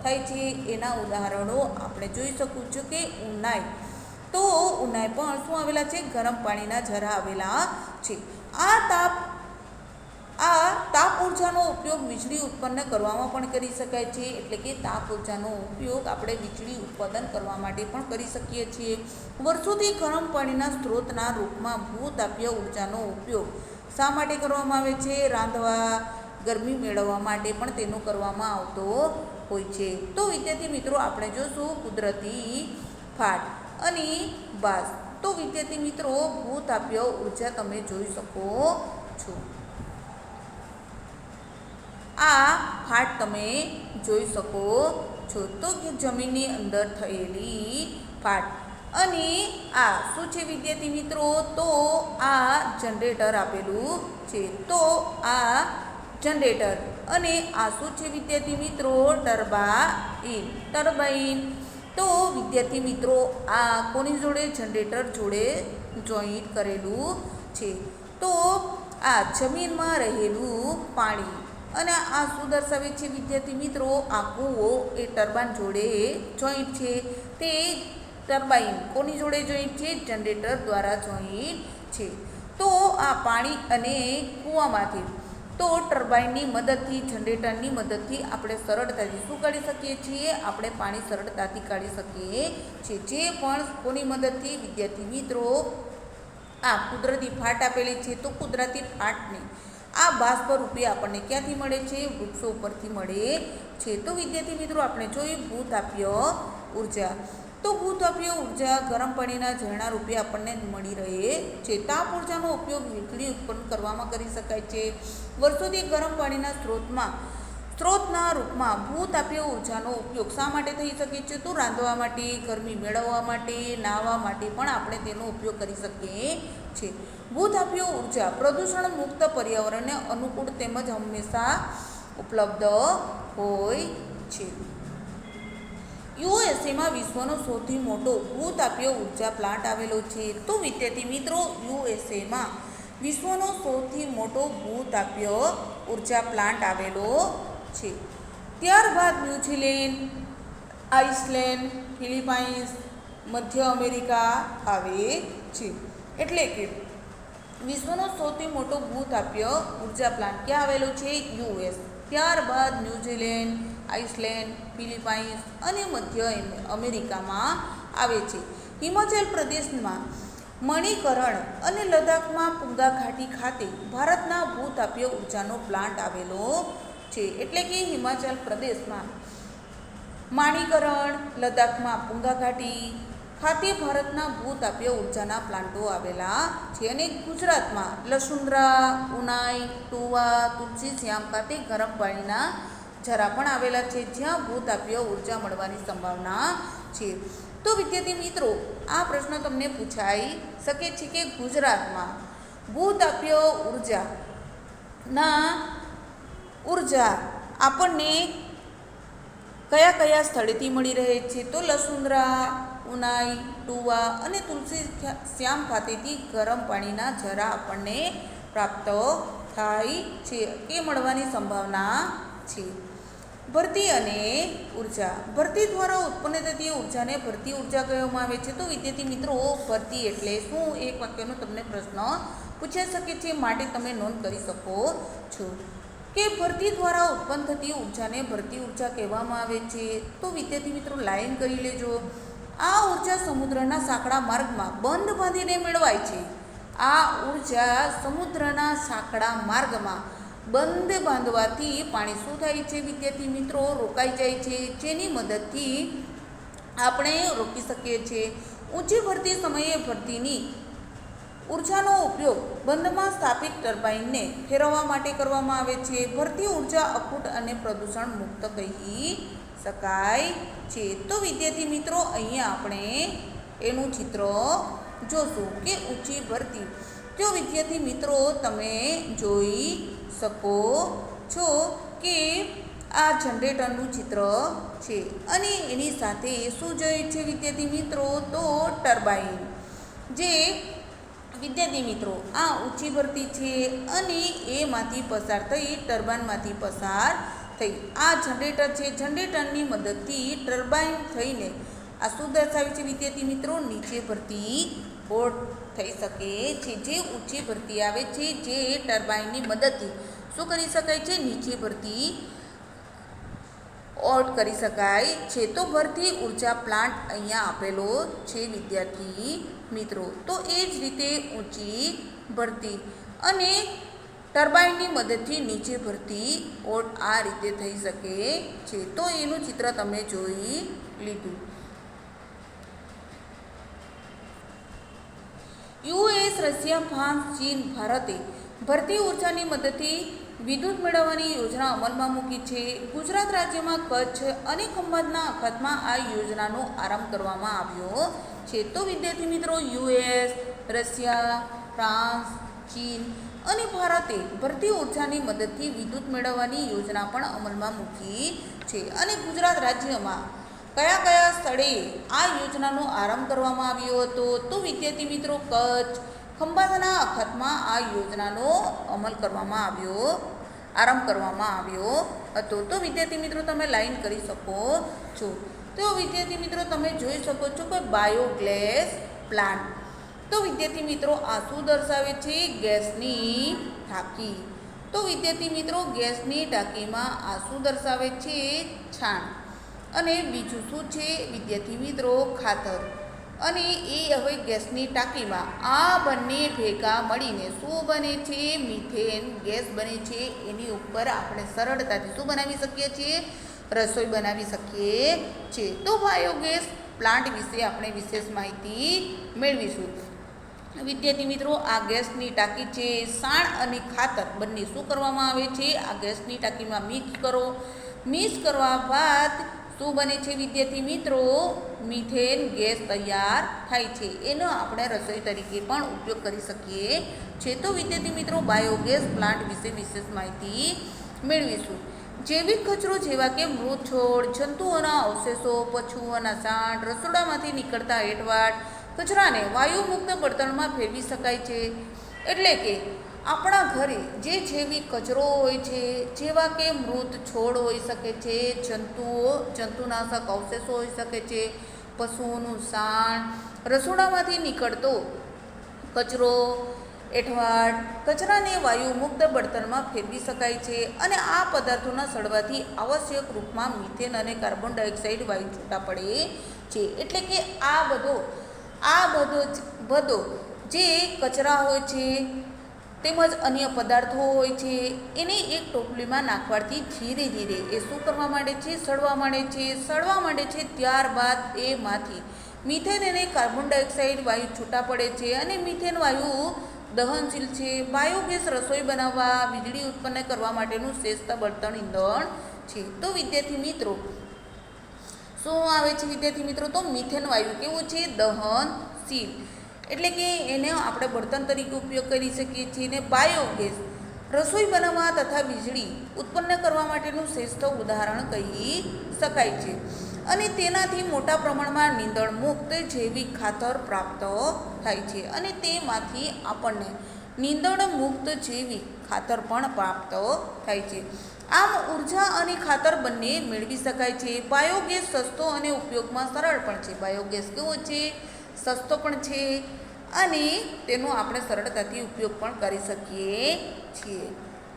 થાય છે. એના ઉદાહરણો આપણે જોઈ શકું છું કે ઉનાઈ. તો ઉનાઈ પણ શું આવેલા છે? ગરમ પાણીના ઝરા આવેલા છે. આ તાપ ઉર્જાનો ઉપયોગ વીજળી ઉત્પન્ન કરવામાં પણ કરી શકાય છે. એટલે કે તાપ ઉર્જાનો ઉપયોગ આપણે વીજળી ઉત્પાદન કરવા માટે પણ કરી શકીએ છીએ. વર્ષોથી ગરમ પાણીના સ્ત્રોતના રૂપમાં ભૂતાપીય ઉર્જાનો ઉપયોગ શા માટે કરવામાં આવે છે? રાંધવા, ગરમી મેળવવા માટે પણ તેનો કરવામાં આવતો હોય છે. તો વિદ્યાર્થી મિત્રો, આપણે જોશું કુદરતી ફાટ અને બાસ. તો વિદ્યાર્થી મિત્રો, ભૂતાપીય ઉર્જા તમે જોઈ શકો છો. આ ફાટ તમે જોઈ શકો છો. તો જમીનની અંદર થયેલી ફાટ. અને આ શું છે વિદ્યાર્થી મિત્રો? તો આ જનરેટર આપેલું છે. તો આ જનરેટર અને આ શું છે વિદ્યાર્થી મિત્રો? ટર્બાઇન. તો વિદ્યાર્થી મિત્રો, આ કોની જોડે? જનરેટર જોડે જોઈન્ટ કરેલું છે. તો આ જમીનમાં રહેલું પાણી અને આ શું દર્શાવે છે વિદ્યાર્થી મિત્રો? આ કૂવો એ ટર્બાઇન જોડે જોઈન્ટ છે. તે ટર્બાઇન કોની જોડે જોઈન્ટ છે? જનરેટર દ્વારા જોઈન્ટ છે. તો આ પાણી અને કૂવામાંથી તો ટર્બાઇનની મદદથી, જનરેટરની મદદથી આપણે સરળતાથી શું કાઢી શકીએ છીએ? આપણે પાણી સરળતાથી કાઢી શકીએ છીએ. જે પણ કોની મદદથી? વિદ્યાર્થી મિત્રો, આ કુદરતી ફાટ આપેલી છે. તો કુદરતી ફાટને આ બાષ્પ રૂપે આપણને ક્યાંથી મળે છે? વૃક્ષો ઉપરથી મળે છે. તો વિદ્યાર્થી મિત્રો આપણે જોઈએ ભૂતાપીય ઉર્જા. તો ભૂતાપીય ઉર્જા ગરમ પાણીના ઝરણા રૂપે આપણને મળી રહે છે. તાપ ઉર્જાનો ઉપયોગ વીજળી ઉત્પન્ન કરવામાં કરી શકાય છે. વર્ષોથી ગરમ પાણીના સ્ત્રોતના રૂપમાં ભૂતાપીય ઉર્જાનો ઉપયોગ શા માટે થઈ શકે છે? તો રાંધવા માટે, ગરમી મેળવવા માટે, નાહવા માટે પણ આપણે તેનો ઉપયોગ કરી શકીએ છીએ. ભૂતાપીય ઉર્જા પ્રદૂષણ મુક્ત, પર્યાવરણને અનુકૂળ તેમજ હંમેશા ઉપલબ્ધ હોય છે. યુએસએમાં વિશ્વનો સૌથી મોટો ભૂતાપીય ઉર્જા પ્લાન્ટ આવેલો છે. તો વિદ્યાર્થી મિત્રો યુએસએમાં વિશ્વનો સૌથી મોટો ભૂતાપીય ઉર્જા પ્લાન્ટ આવેલો છે. ત્યારબાદ ન્યૂઝીલેન્ડ, આઇસલેન્ડ, ફિલિપાઇન્સ, મધ્ય અમેરિકા આવે છે. એટલે કે વિશ્વનો સૌથી મોટો ભૂતાપીય ઉર્જા પ્લાન્ટ ક્યાં આવેલો છે? યુએસ. ત્યારબાદ ન્યૂઝીલેન્ડ, આઇસલેન્ડ, ફિલિપાઇન્સ અને મધ્ય અમેરિકામાં આવે છે. હિમાચલ પ્રદેશમાં મણિકરણ અને લદ્દાખમાં પુંગા ઘાટી ખાતે ભારતના ભૂતાપીય ઉર્જાનો પ્લાન્ટ આવેલો છે. એટલે કે હિમાચલ પ્રદેશમાં મણિકરણ, લદ્દાખમાં પુંગા ઘાટી ખાતે ભારતના ભૂતાપીય ઉર્જાના પ્લાન્ટો આવેલા છે. અને ગુજરાતમાં લસુંદરા, ઉનાઈ, ટુવા, તુલસી શ્યામ ખાતે ગરમ પાણીના ઝરા પણ આવેલા છે, જ્યાં ભૂતાપીય ઉર્જા મળવાની સંભાવના છે. તો વિદ્યાર્થી મિત્રો આ પ્રશ્ન તમને પૂછાઈ શકે છે કે ગુજરાતમાં ભૂતાપીય ઉર્જા આપણને કયા કયા સ્થળેથી મળી રહે છે? તો લસુંદરા, ઉનાઈ, ટુવા અને તુલસી શ્યામ ખાતેથી ગરમ પાણીના ઝરા આપણને પ્રાપ્ત થાય છે કે મળવાની સંભાવના છે. ભરતી અને ઉર્જા. ભરતી દ્વારા ઉત્પન્ન થતી ઉર્જાને ભરતી ઉર્જા કહેવામાં આવે છે. તો વિદ્યાર્થી મિત્રો ભરતી એટલે શું? એક વાક્યનો તમને પ્રશ્ન પૂછાઈ શકે છે, માટે તમે નોંધ કરી શકો છો કે ભરતી દ્વારા ઉત્પન્ન થતી ઉર્જાને ભરતી ઉર્જા કહેવામાં આવે છે. તો વિદ્યાર્થી મિત્રો લાઈન કરી લેજો. આ ઉર્જા સમુદ્રના સાંકડા માર્ગમાં બંધ બાંધીને મેળવાય છે. આ ઉર્જા સમુદ્રના સાંકડા માર્ગમાં બંધ બાંધવાથી પાણી શું થાય છે? વિદ્યાર્થી મિત્રો રોકાઈ જાય છે, જેની મદદથી આપણે રોકી શકીએ છીએ. ઊંચી ભરતી સમયે ભરતીની ઉર્જાનો ઉપયોગ બંધમાં સ્થાપિત ટર્બાઇનને ફેરવવા માટે કરવામાં આવે છે. ભરતી ઉર્જા અખૂટ અને પ્રદૂષણ મુક્ત કહી શકાય છે. તો વિદ્યાર્થી મિત્રો અહીંયા આપણે એનું ચિત્ર જોશું કે ઊંચી ભરતી. જો વિદ્યાર્થી મિત્રો તમે જોઈ શકો છો કે આ જનરેટરનું ચિત્ર છે અને એની સાથે શું જોયું છે વિદ્યાર્થી મિત્રો? તો ટર્બાઇન. જે વિદ્યાર્થી મિત્રો આ ઊંચી ભરતી છે અને એમાંથી પસાર થઈ ટર્બાઇનમાંથી પસાર થઈ આ જનરેટર છે. જનરેટરની મદદથી ટર્બાઇન થઈને આ શું દર્શાવે છે વિદ્યાર્થી મિત્રો? નીચે ભરતી ઓટ થઈ શકે છે. જે ઊંચી ભરતી આવે છે, જે ટર્બાઇનની મદદથી શું કરી શકાય છે? નીચે ભરતી ઓટ કરી શકાય છે. તો ભરતી ઉર્જા પ્લાન્ટ અહીંયા આપેલો છે વિદ્યાર્થી મિત્રો. તો એ જ રીતે ઊંચી ભરતી અને ટર્બાઇનની મદદથી નીચે ભરતી ઓટ આ રીતે થઈ શકે છે. તો એનું ચિત્ર તમે જોઈ લીધું. યુએસ, રશિયા, ફ્રાન્સ, ચીન, ભારતે ભરતી ઉર્જાની મદદથી વિદ્યુત મેળવવાની યોજના અમલમાં મૂકી છે. ગુજરાત રાજ્યમાં કચ્છ અને ખંભાતના અખાતમાં આ યોજનાનો આરંભ કરવામાં આવ્યો છે. તો વિદ્યાર્થી મિત્રો યુએસ, રશિયા, ફ્રાન્સ, ચીન અને ભારતે ભરતી ઉર્જાની મદદથી વિદ્યુત મેળવવાની યોજના પણ અમલમાં મૂકી છે. અને ગુજરાત રાજ્યમાં કયા કયા સ્થળે આ યોજનાનો આરંભ કરવામાં આવ્યો હતો? તો વિદ્યાર્થી મિત્રો કચ્છ, ખંભાતના અખાતમાં આ યોજનાનો આરંભ કરવામાં આવ્યો હતો. તો વિદ્યાર્થી મિત્રો તમે લાઈન કરી શકો છો. તો વિદ્યાર્થી મિત્રો તમે જોઈ શકો છો કે બાયોગેસ પ્લાન્ટ. તો વિદ્યાર્થી મિત્રો આ શું દર્શાવે છે? ગેસની ટાંકી. તો વિદ્યાર્થી મિત્રો ગેસની ટાંકીમાં આ શું દર્શાવે છે? છાણ. અને બીજું શું છે વિદ્યાર્થી મિત્રો? ખાતર. અને એ હવે ગેસની ટાંકીમાં આ બંને ભેગા મળીને શું બને છે? મિથેન ગેસ બને છે. એની ઉપર આપણે સરળતાથી શું બનાવી શકીએ છીએ? રસોઈ બનાવી શકીએ છીએ. તો બાયોગેસ પ્લાન્ટ વિશે આપણે વિશેષ માહિતી મેળવીશું. વિદ્યાર્થી મિત્રો, આ ગેસની ટાંકી છે, સાણ અને ખાતર બંને શું કરવામાં આવે છે? આ ગેસની ટાંકીમાં મિક્સ કરો. મિક્સ કરવા બાદ શું બને છે વિદ્યાર્થી મિત્રો? મિથેન ગેસ તૈયાર થાય છે. એનો આપણે રસોઈ તરીકે પણ ઉપયોગ કરી શકીએ છીએ. તો વિદ્યાર્થી મિત્રો, બાયોગેસ પ્લાન્ટ વિશે વિશેષ માહિતી મેળવીશું. જૈવિક કચરો જેવા કે મૃત છોડ, જંતુઓના અવશેષો, પશુઓના સાણ, રસોડામાંથી નીકળતા એંઠવાડ કચરાને વાયુમુક્ત બળતણમાં ફેરવી શકાય છે. એટલે કે આપણા ઘરે જે જૈવિક કચરો હોય છે, જેવા કે મૃત છોડ હોઈ શકે છે, જંતુનાશક અવશેષો હોઈ શકે છે, પશુઓનું સાણ, રસોડામાંથી નીકળતો કચરો, એંઠવાડ કચરાને વાયુમુક્ત બળતણમાં ફેરવી શકાય છે. અને આ પદાર્થોના સળવાથી આવશ્યક રૂપમાં મિથેન અને કાર્બન ડાયોક્સાઇડ વાયુ છૂટા પડે છે. એટલે કે આ બધો જે કચરા હોય છે તેમજ અન્ય પદાર્થો હોય છે, એને એક ટોપલીમાં નાખવાથી ધીરે ધીરે એ શું કરવા માંડે છે? સડવા માંડે છે. ત્યારબાદ એમાંથી મિથેન અને કાર્બન ડાયોક્સાઇડ વાયુ છૂટા પડે છે. અને મિથેન વાયુ દહનશીલ છે. બાયોગેસ રસોઈ બનાવવા, વીજળી ઉત્પન્ન કરવા માટેનું શ્રેષ્ઠ બળતણ ઈંધણ છે. તો વિદ્યાર્થી મિત્રો, શું આવે છે વિદ્યાર્થી મિત્રો? તો મિથેન વાયુ કેવું છે? દહનશીલ. એટલે કે એને આપણે બળતણ તરીકે ઉપયોગ કરી શકીએ છીએ. ને બાયોગેસ રસોઈ બનાવવા તથા વીજળી ઉત્પન્ન કરવા માટેનું શ્રેષ્ઠ ઉદાહરણ કહી શકાય છે. અને તેનાથી મોટા પ્રમાણમાં નીંદણ મુક્ત જૈવિક ખાતર પ્રાપ્ત થાય છે. અને તેમાંથી આપણને નીંદણ મુક્ત જૈવિક ખાતર પણ પ્રાપ્ત થાય છે. આમ ઉર્જા અને ખાતર બંને મેળવી શકાય છે. બાયોગેસ સસ્તો અને ઉપયોગમાં સરળ પણ છે. બાયોગેસ કેવો છે? સસ્તો પણ છે અને તેનો આપણે સરળતાથી ઉપયોગ પણ કરી શકીએ છીએ.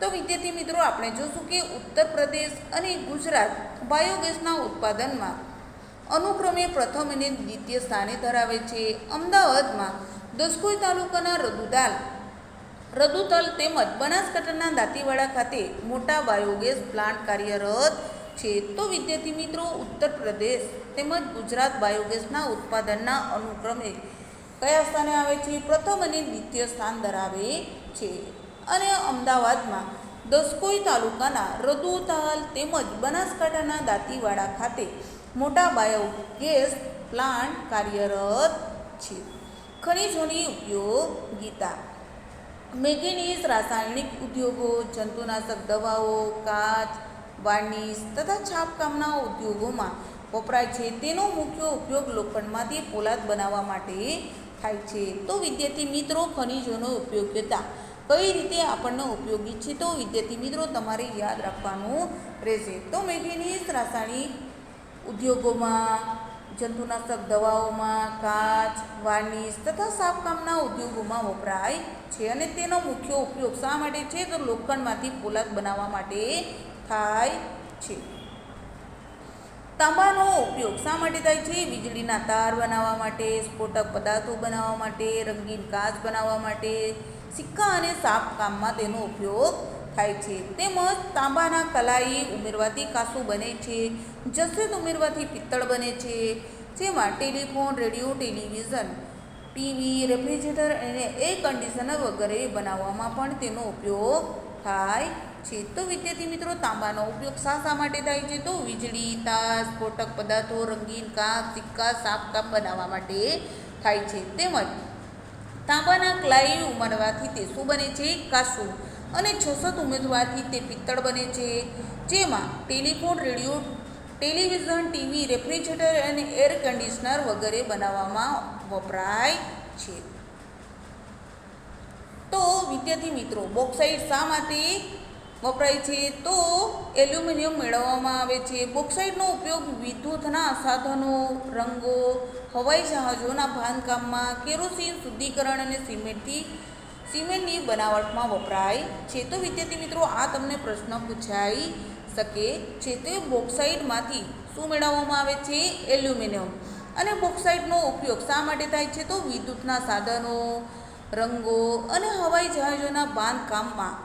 તો વિદ્યાર્થી મિત્રો, આપણે જોશું કે ઉત્તર પ્રદેશ અને ગુજરાત બાયોગેસના ઉત્પાદનમાં અનુક્રમે પ્રથમ અને દ્વિતીય સ્થાને ધરાવે છે. અમદાવાદમાં દસકોઈ તાલુકાના રદુતલ તેમજ બનાસકાંઠાના દાંતીવાડા ખાતે મોટા બાયોગેસ પ્લાન્ટ કાર્યરત છે. તો વિદ્યાર્થી મિત્રો, ઉત્તર પ્રદેશ તેમજ ગુજરાત બાયોગેસના ઉત્પાદનના અનુક્રમે કયા સ્થાને આવે છે? પ્રથમ અને દ્વિતીય સ્થાન ધરાવે છે. અને અમદાવાદમાં દસકોઈ તાલુકાના રદુતાલ તેમજ બનાસકાંઠાના દાંતીવાડા ખાતે મોટા બાયોગેસ પ્લાન્ટ કાર્યરત છે. ખનિજોની ઉપયોગિતા: મેંગેનીઝ રાસાયણિક ઉદ્યોગો, જંતુનાશક દવાઓ, કાચ, વાર્નિશ તથા છાપકામના ઉદ્યોગોમાં વપરાય છે. તેનો મુખ્ય ઉપયોગ લોખંડમાંથી પોલાદ બનાવવા માટે થાય છે. તો વિદ્યાર્થી મિત્રો, ખનિજોનો ઉપયોગિતા કઈ રીતે આપણને ઉપયોગી છે? તો વિદ્યાર્થી મિત્રો, તમારે યાદ રાખવાનું રહેશે. તો મેંગેનીઝ રાસાયણિક ઉદ્યોગોમાં, જંતુનાશક દવાઓમાં, કાચ, વાર્નિશ તથા સાફકામના ઉદ્યોગોમાં વપરાય છે. અને તેનો મુખ્ય ઉપયોગ શા માટે છે? તો લોખંડમાંથી પોલાદ બનાવવા માટે થાય છે. તાંબાનો ઉપયોગ શા માટે થાય છે? વીજળીના તાર બનાવવા માટે, સ્ફોટક પદાર્થો બનાવવા માટે, રંગીન કાચ બનાવવા માટે, સિક્કા અને સાફકામમાં તેનો ઉપયોગ થાય છે. તેમજ તાંબાના કલાઈ ઉમેરવાથી કાંસુ બને છે. જસેત ઉમેરવાથી પિત્તળ બને છે. જેમાં telephone, radio, television, TV, refrigerator અને એર કન્ડિશનર વગેરે બનાવવામાં પણ તેનો ઉપયોગ થાય છે. તો વિદ્યાર્થી મિત્રો, તાંબાનો ઉપયોગ શા માટે થાય છે? તો વીજળી, તાર, સ્ફોટક પદાર્થો, રંગીન કાચ, સિક્કા, સાફકામ બનાવવા માટે થાય છે. તેમજ તાંબાના ક્લાઈ ઉમેરવાથી તે શું બને છે? કાંસુ. અને જસત ઉમેરવાથી તે પિત્તળ બને છે. જેમાં telephone, radio, television, TV, refrigerator અને એર કન્ડિશનર વગેરે બનાવવામાં વપરાય છે. તો વિદ્યાર્થી મિત્રો, બોક્સાઇટ શા માટે વપરાય છે? તો એલ્યુમિનિયમ મેળવવામાં આવે છે. બોક્સાઇટનો ઉપયોગ વિદ્યુતના સાધનો, રંગો, હવાઈ જહાજોના બાંધકામમાં, કેરોસીન શુદ્ધિકરણ અને સિમેન્ટની બનાવટમાં વપરાય છે. તો વિદ્યાર્થી મિત્રો, આ તમને પ્રશ્ન પૂછાઈ શકે છે. તે બોક્સાઇટમાંથી શું મેળવવામાં આવે છે? એલ્યુમિનિયમ. અને બોક્સાઇટનો ઉપયોગ શા માટે થાય છે? તો વિદ્યુતના સાધનો, રંગો અને હવાઈ જહાજોના બાંધકામમાં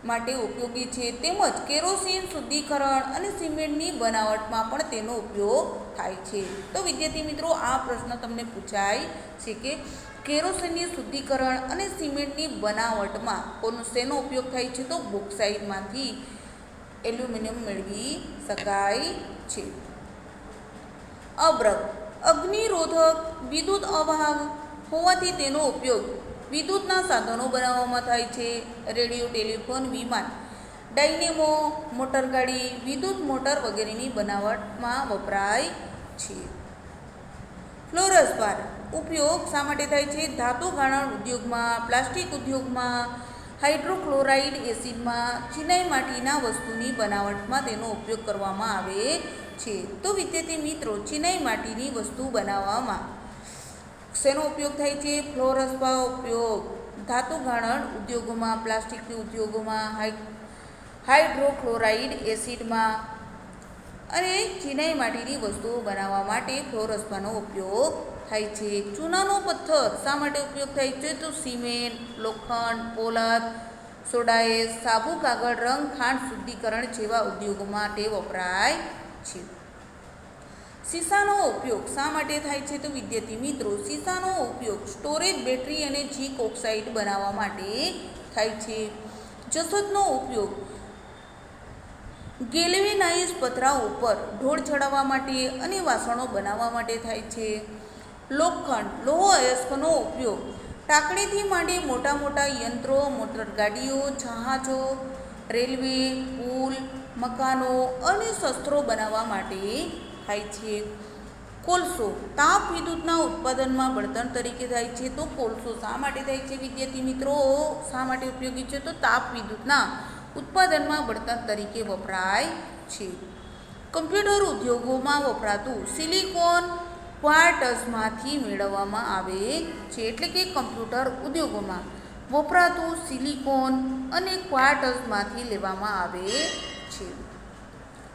માટે ઉપયોગી છે. તેમજ કેરોસીન શુદ્ધિકરણ અને સિમેન્ટની બનાવટમાં પણ તેનો ઉપયોગ થાય છે. તો વિદ્યાર્થી મિત્રો, આ પ્રશ્ન તમને પૂછાય છે કે કેરોસીનની શુદ્ધિકરણ અને સિમેન્ટની બનાવટમાં શેનો ઉપયોગ થાય છે? તો બોક્સાઇટમાંથી એલ્યુમિનિયમ મેળવી શકાય છે. અબ્રક અગ્નિરોધક વિદ્યુત અવાહક હોવાથી તેનો ઉપયોગ વિદ્યુતના સાધનો બનાવવામાં થાય છે. રેડિયો, ટેલિફોન, વિમાન, ડાયનેમો, મોટરગાડી, વિદ્યુત મોટર વગેરેની બનાવટમાં વપરાય છે. ફ્લોરસપાર ઉપયોગ શા માટે થાય છે? ધાતુ ગાળણ ઉદ્યોગમાં, પ્લાસ્ટિક ઉદ્યોગમાં, હાઇડ્રોક્લોરાઇડ એસિડમાં, ચિનાઈ માટીના વસ્તુની બનાવટમાં તેનો ઉપયોગ કરવામાં આવે છે. તો વિદ્યાર્થી મિત્રો, ચિનાઈ માટીની વસ્તુ બનાવવામાં શેનો ઉપયોગ થાય છે? ફ્લોરસપાર ઉપયોગ ધાતુ ગાળણ ઉદ્યોગોમાં, પ્લાસ્ટિક ઉદ્યોગોમાં, હાઇડ્રોક્લોરાઇડ એસિડમાં અને ચિનાઈ માટીની વસ્તુઓ બનાવવા માટે ફ્લોરસપારનો ઉપયોગ થાય છે. ચૂનાનો પથ્થર શા માટે ઉપયોગ થાય છે? તો સિમેન્ટ, લોખંડ, પોલાદ, સોડાએસ, સાબુ, કાગળ, રંગ, ખાંડ શુદ્ધિકરણ જેવા ઉદ્યોગો માટે વપરાય છે. સીસાનો ઉપયોગ શા માટે થાય છે? તો વિદ્યાર્થી મિત્રો, સીસાનો ઉપયોગ સ્ટોરેજ, બેટરી અને ઝીંક ઓક્સાઇડ બનાવવા માટે થાય છે. જસતનો ઉપયોગ ગેલ્વેનાઇઝ પતરા ઉપર ઢોળ ચડાવવા માટે અને વાસણો બનાવવા માટે થાય છે. લોખંડ લોહ અયસ્કનો ઉપયોગ ટાંકણીથી માંડી મોટા મોટા યંત્રો, મોટરગાડીઓ, જહાજો, રેલવે, પુલ, મકાનો અને શસ્ત્રો બનાવવા માટે થાય છે. કોલસો તાપ વિદ્યુતના ઉત્પાદનમાં બળતણ તરીકે થાય છે. તો કોલસો શા માટે થાય છે? વિદ્યાર્થી મિત્રો, શા માટે ઉપયોગી છે? તો તાપ વિદ્યુતના ઉત્પાદનમાં બળતણ તરીકે વપરાય છે. કમ્પ્યુટર ઉદ્યોગોમાં વપરાતું સિલિકોન ક્વાર્ટઝમાંથી મેળવવામાં આવે છે. એટલે કે કમ્પ્યુટર ઉદ્યોગોમાં વપરાતું સિલિકોન અને ક્વાર્ટઝમાંથી લેવામાં આવે છે.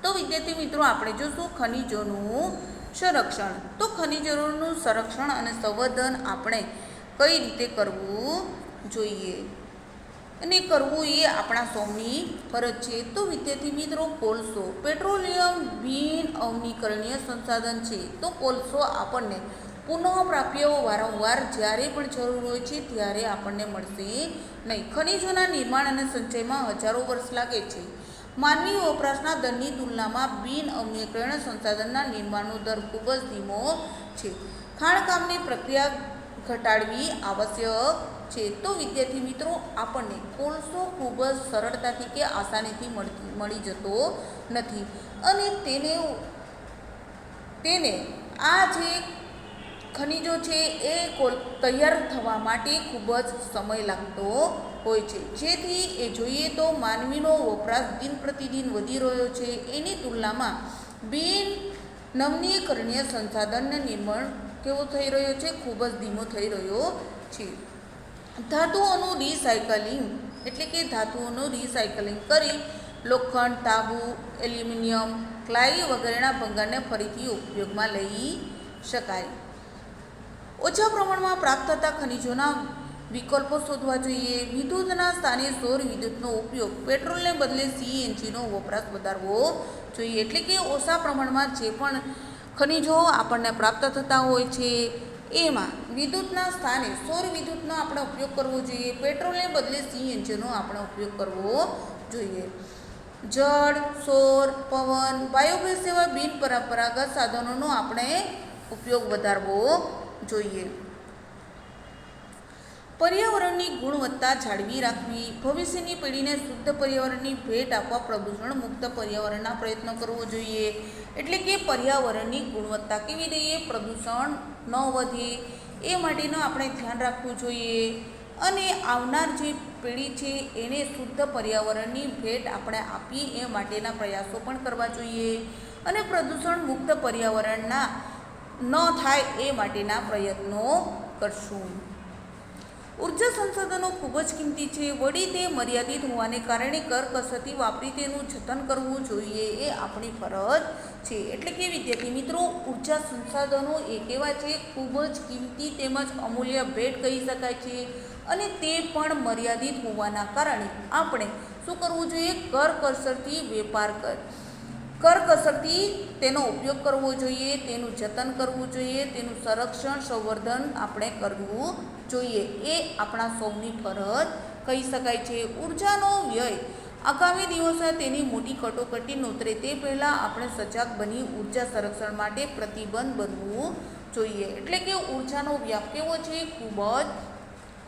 તો વિદ્યાર્થી મિત્રો, આપણે જોશું ખનિજોનું સંરક્ષણ. તો ખનિજોનું સંરક્ષણ અને સંવર્ધન આપણે કઈ રીતે કરવું જોઈએ અને કરવું એ આપણા સૌની ફરજ છે. તો વિદ્યાર્થી મિત્રો, કોલસો પેટ્રોલિયમ બિન અવનીકરણીય સંસાધન છે. તો કોલસો આપણને પુનઃપ્રાપ્ય વારંવાર જ્યારે પણ જરૂર હોય છે ત્યારે આપણને મળશે નહીં. ખનિજોના નિર્માણ અને સંચયમાં હજારો વર્ષ લાગે છે. માનવી વપરાશના દરની તુલનામાં બિન અવનીકરણીય સંસાધનના નિર્માણનો દર ખૂબ જ ધીમો છે. ખાણકામની પ્રક્રિયા ઘટાડવી આવશ્યક છે. તો વિદ્યાર્થી મિત્રો, આપણને કોલસો ખૂબ જ સરળતાથી કે આસાનીથી મળી જતો નથી અને તેને આ જે ખનિજો છે એ તૈયાર થવા માટે ખૂબ જ સમય લાગતો હોય છે. જેથી એ જોઈએ તો માનવીનો વપરાશ દિન પ્રતિદિન વધી રહ્યો છે. એની તુલનામાં બિન નવીનીકરણીય સંસાધનનું નિર્માણ કેવો થઈ રહ્યો છે? ખૂબ જ ધીમો થઈ રહ્યો છે. ધાતુઓનું રિસાયકલિંગ એટલે કે ધાતુઓનું રિસાયકલિંગ કરી લોખંડ, તાંબુ, એલ્યુમિનિયમ, ક્લાય વગેરેના ભંગારને ફરીથી ઉપયોગમાં લઈ શકાય. ઓછા પ્રમાણમાં પ્રાપ્ત થતા ખનિજોના વિકલ્પો શોધવા જોઈએ. વિદ્યુતના સ્થાને સૌર વિદ્યુતનો ઉપયોગ, પેટ્રોલને બદલે CNGનો વપરાશ વધારવો જોઈએ. એટલે કે ઓછા પ્રમાણમાં જે પણ ખનિજો આપણને પ્રાપ્ત થતા હોય છે એમાં વિદ્યુતના સ્થાને સૌર વિદ્યુતનો આપણે ઉપયોગ કરવો જોઈએ. પેટ્રોલને બદલે CNGનો આપણે ઉપયોગ કરવો જોઈએ. જળ, સૌર, પવન, બાયોગેસ જેવા બિનપરંપરાગત સાધનોનો આપણે ઉપયોગ વધારવો જોઈએ. પર્યાવરણની ગુણવત્તા જાળવી રાખવી, ભવિષ્યની પેઢીને શુદ્ધ પર્યાવરણની ભેટ આપવા પ્રદૂષણ મુક્ત પર્યાવરણના પ્રયત્નો કરવો જોઈએ. એટલે કે પર્યાવરણની ગુણવત્તા કેવી રહીએ, પ્રદૂષણ ન વધે એ માટેનું આપણે ધ્યાન રાખવું જોઈએ અને આવનાર જે પેઢી છે એને શુદ્ધ પર્યાવરણની ભેટ આપણે આપીએ એ માટેના પ્રયાસો પણ કરવા જોઈએ અને પ્રદૂષણ મુક્ત પર્યાવરણના ન થાય એ માટેના પ્રયત્નો કરશું. ઉર્જા સંસાધનો ખૂબ જ કિંમતી છે, વળી તે મર્યાદિત હોવાને કારણે કરકસરથી વાપરી તેનું જતન કરવું જોઈએ એ આપણી ફરજ છે. એટલે કે વિદ્યાર્થી મિત્રો, ઉર્જા સંસાધનો એક એવા છે ખૂબ જ કિંમતી તેમજ અમૂલ્ય ભેટ કહી શકાય છે, અને તે પણ મર્યાદિત હોવાના કારણે આપણે શું કરવું જોઈએ? કરકસરથી તેનો ઉપયોગ કરવો જોઈએ, તેનું જતન કરવું જોઈએ, તેનું સંરક્ષણ સંવર્ધન આપણે કરવું જોઈએ એ આપણા સૌની ફરજ કહી શકાય છે. ઉર્જાનો વ્યય આગામી દિવસોમાં તેની મોટી કટોકટી નોતરે તે પહેલાં આપણે સજાગ બની ઉર્જા સંરક્ષણ માટે પ્રતિબદ્ધ બનવું જોઈએ. એટલે કે ઉર્જાનો વ્યાપ કેવો છે? ખૂબ જ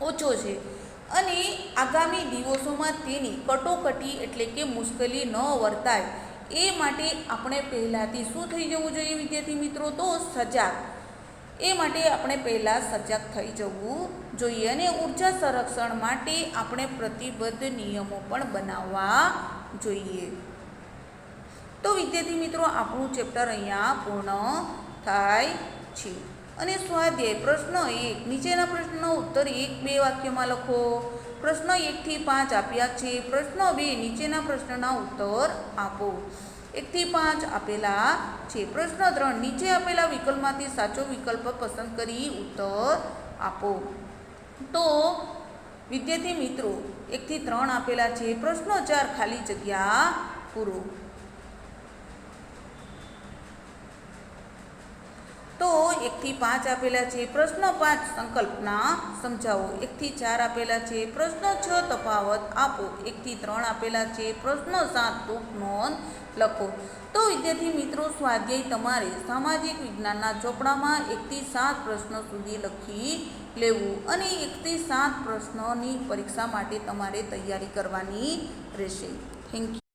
ઓછો છે, અને આગામી દિવસોમાં તેની કટોકટી એટલે કે મુશ્કેલી ન વર્તાય એ માટે આપણે પહેલાંથી શું થઈ જવું જોઈએ વિદ્યાર્થી મિત્રો? તો સજાગ. એ માટે આપણે પહેલાં સજાગ થઈ જવું જોઈએ, અને ઉર્જા સંરક્ષણ માટે આપણે પ્રતિબદ્ધ નિયમો પણ બનાવવા જોઈએ. તો વિદ્યાર્થી મિત્રો, આપણું ચેપ્ટર અહીંયા પૂર્ણ થાય છે. અને સ્વાધ્યાય પ્રશ્ન 1, નીચેના પ્રશ્નનો ઉત્તર 1-2 વાક્યમાં લખો. પ્રશ્ન 1 થી 5 આપ્યા છે. પ્રશ્ન 2, નીચેના પ્રશ્નના ઉત્તર આપો. 1 થી 5 આપેલા છે. પ્રશ્ન 3, નીચે આપેલા વિકલ્પમાંથી સાચો વિકલ્પ પસંદ કરી ઉત્તર આપો. તો વિદ્યાર્થી મિત્રો, 1 થી 3 આપેલા છે. પ્રશ્ન 4, ખાલી જગ્યા પૂરો. તો 1 થી 5 આપેલા છે. પ્રશ્ન 5, સંકલ્પના સમજાવો. 1 થી 4 આપેલા છે. પ્રશ્ન 6, તફાવત આપો. 1 થી 3 આપેલા છે. પ્રશ્ન 7, ટૂંક નોંધ લખો. તો વિદ્યાર્થી મિત્રો, સ્વાધ્યાય તમારે સામાજિક વિજ્ઞાનના ચોપડામાં 1 થી 7 પ્રશ્નો સુધી લખી લેવું, અને 1 થી 7 પ્રશ્નોની પરીક્ષા માટે તમારે તૈયારી કરવાની રહેશે. Thank you.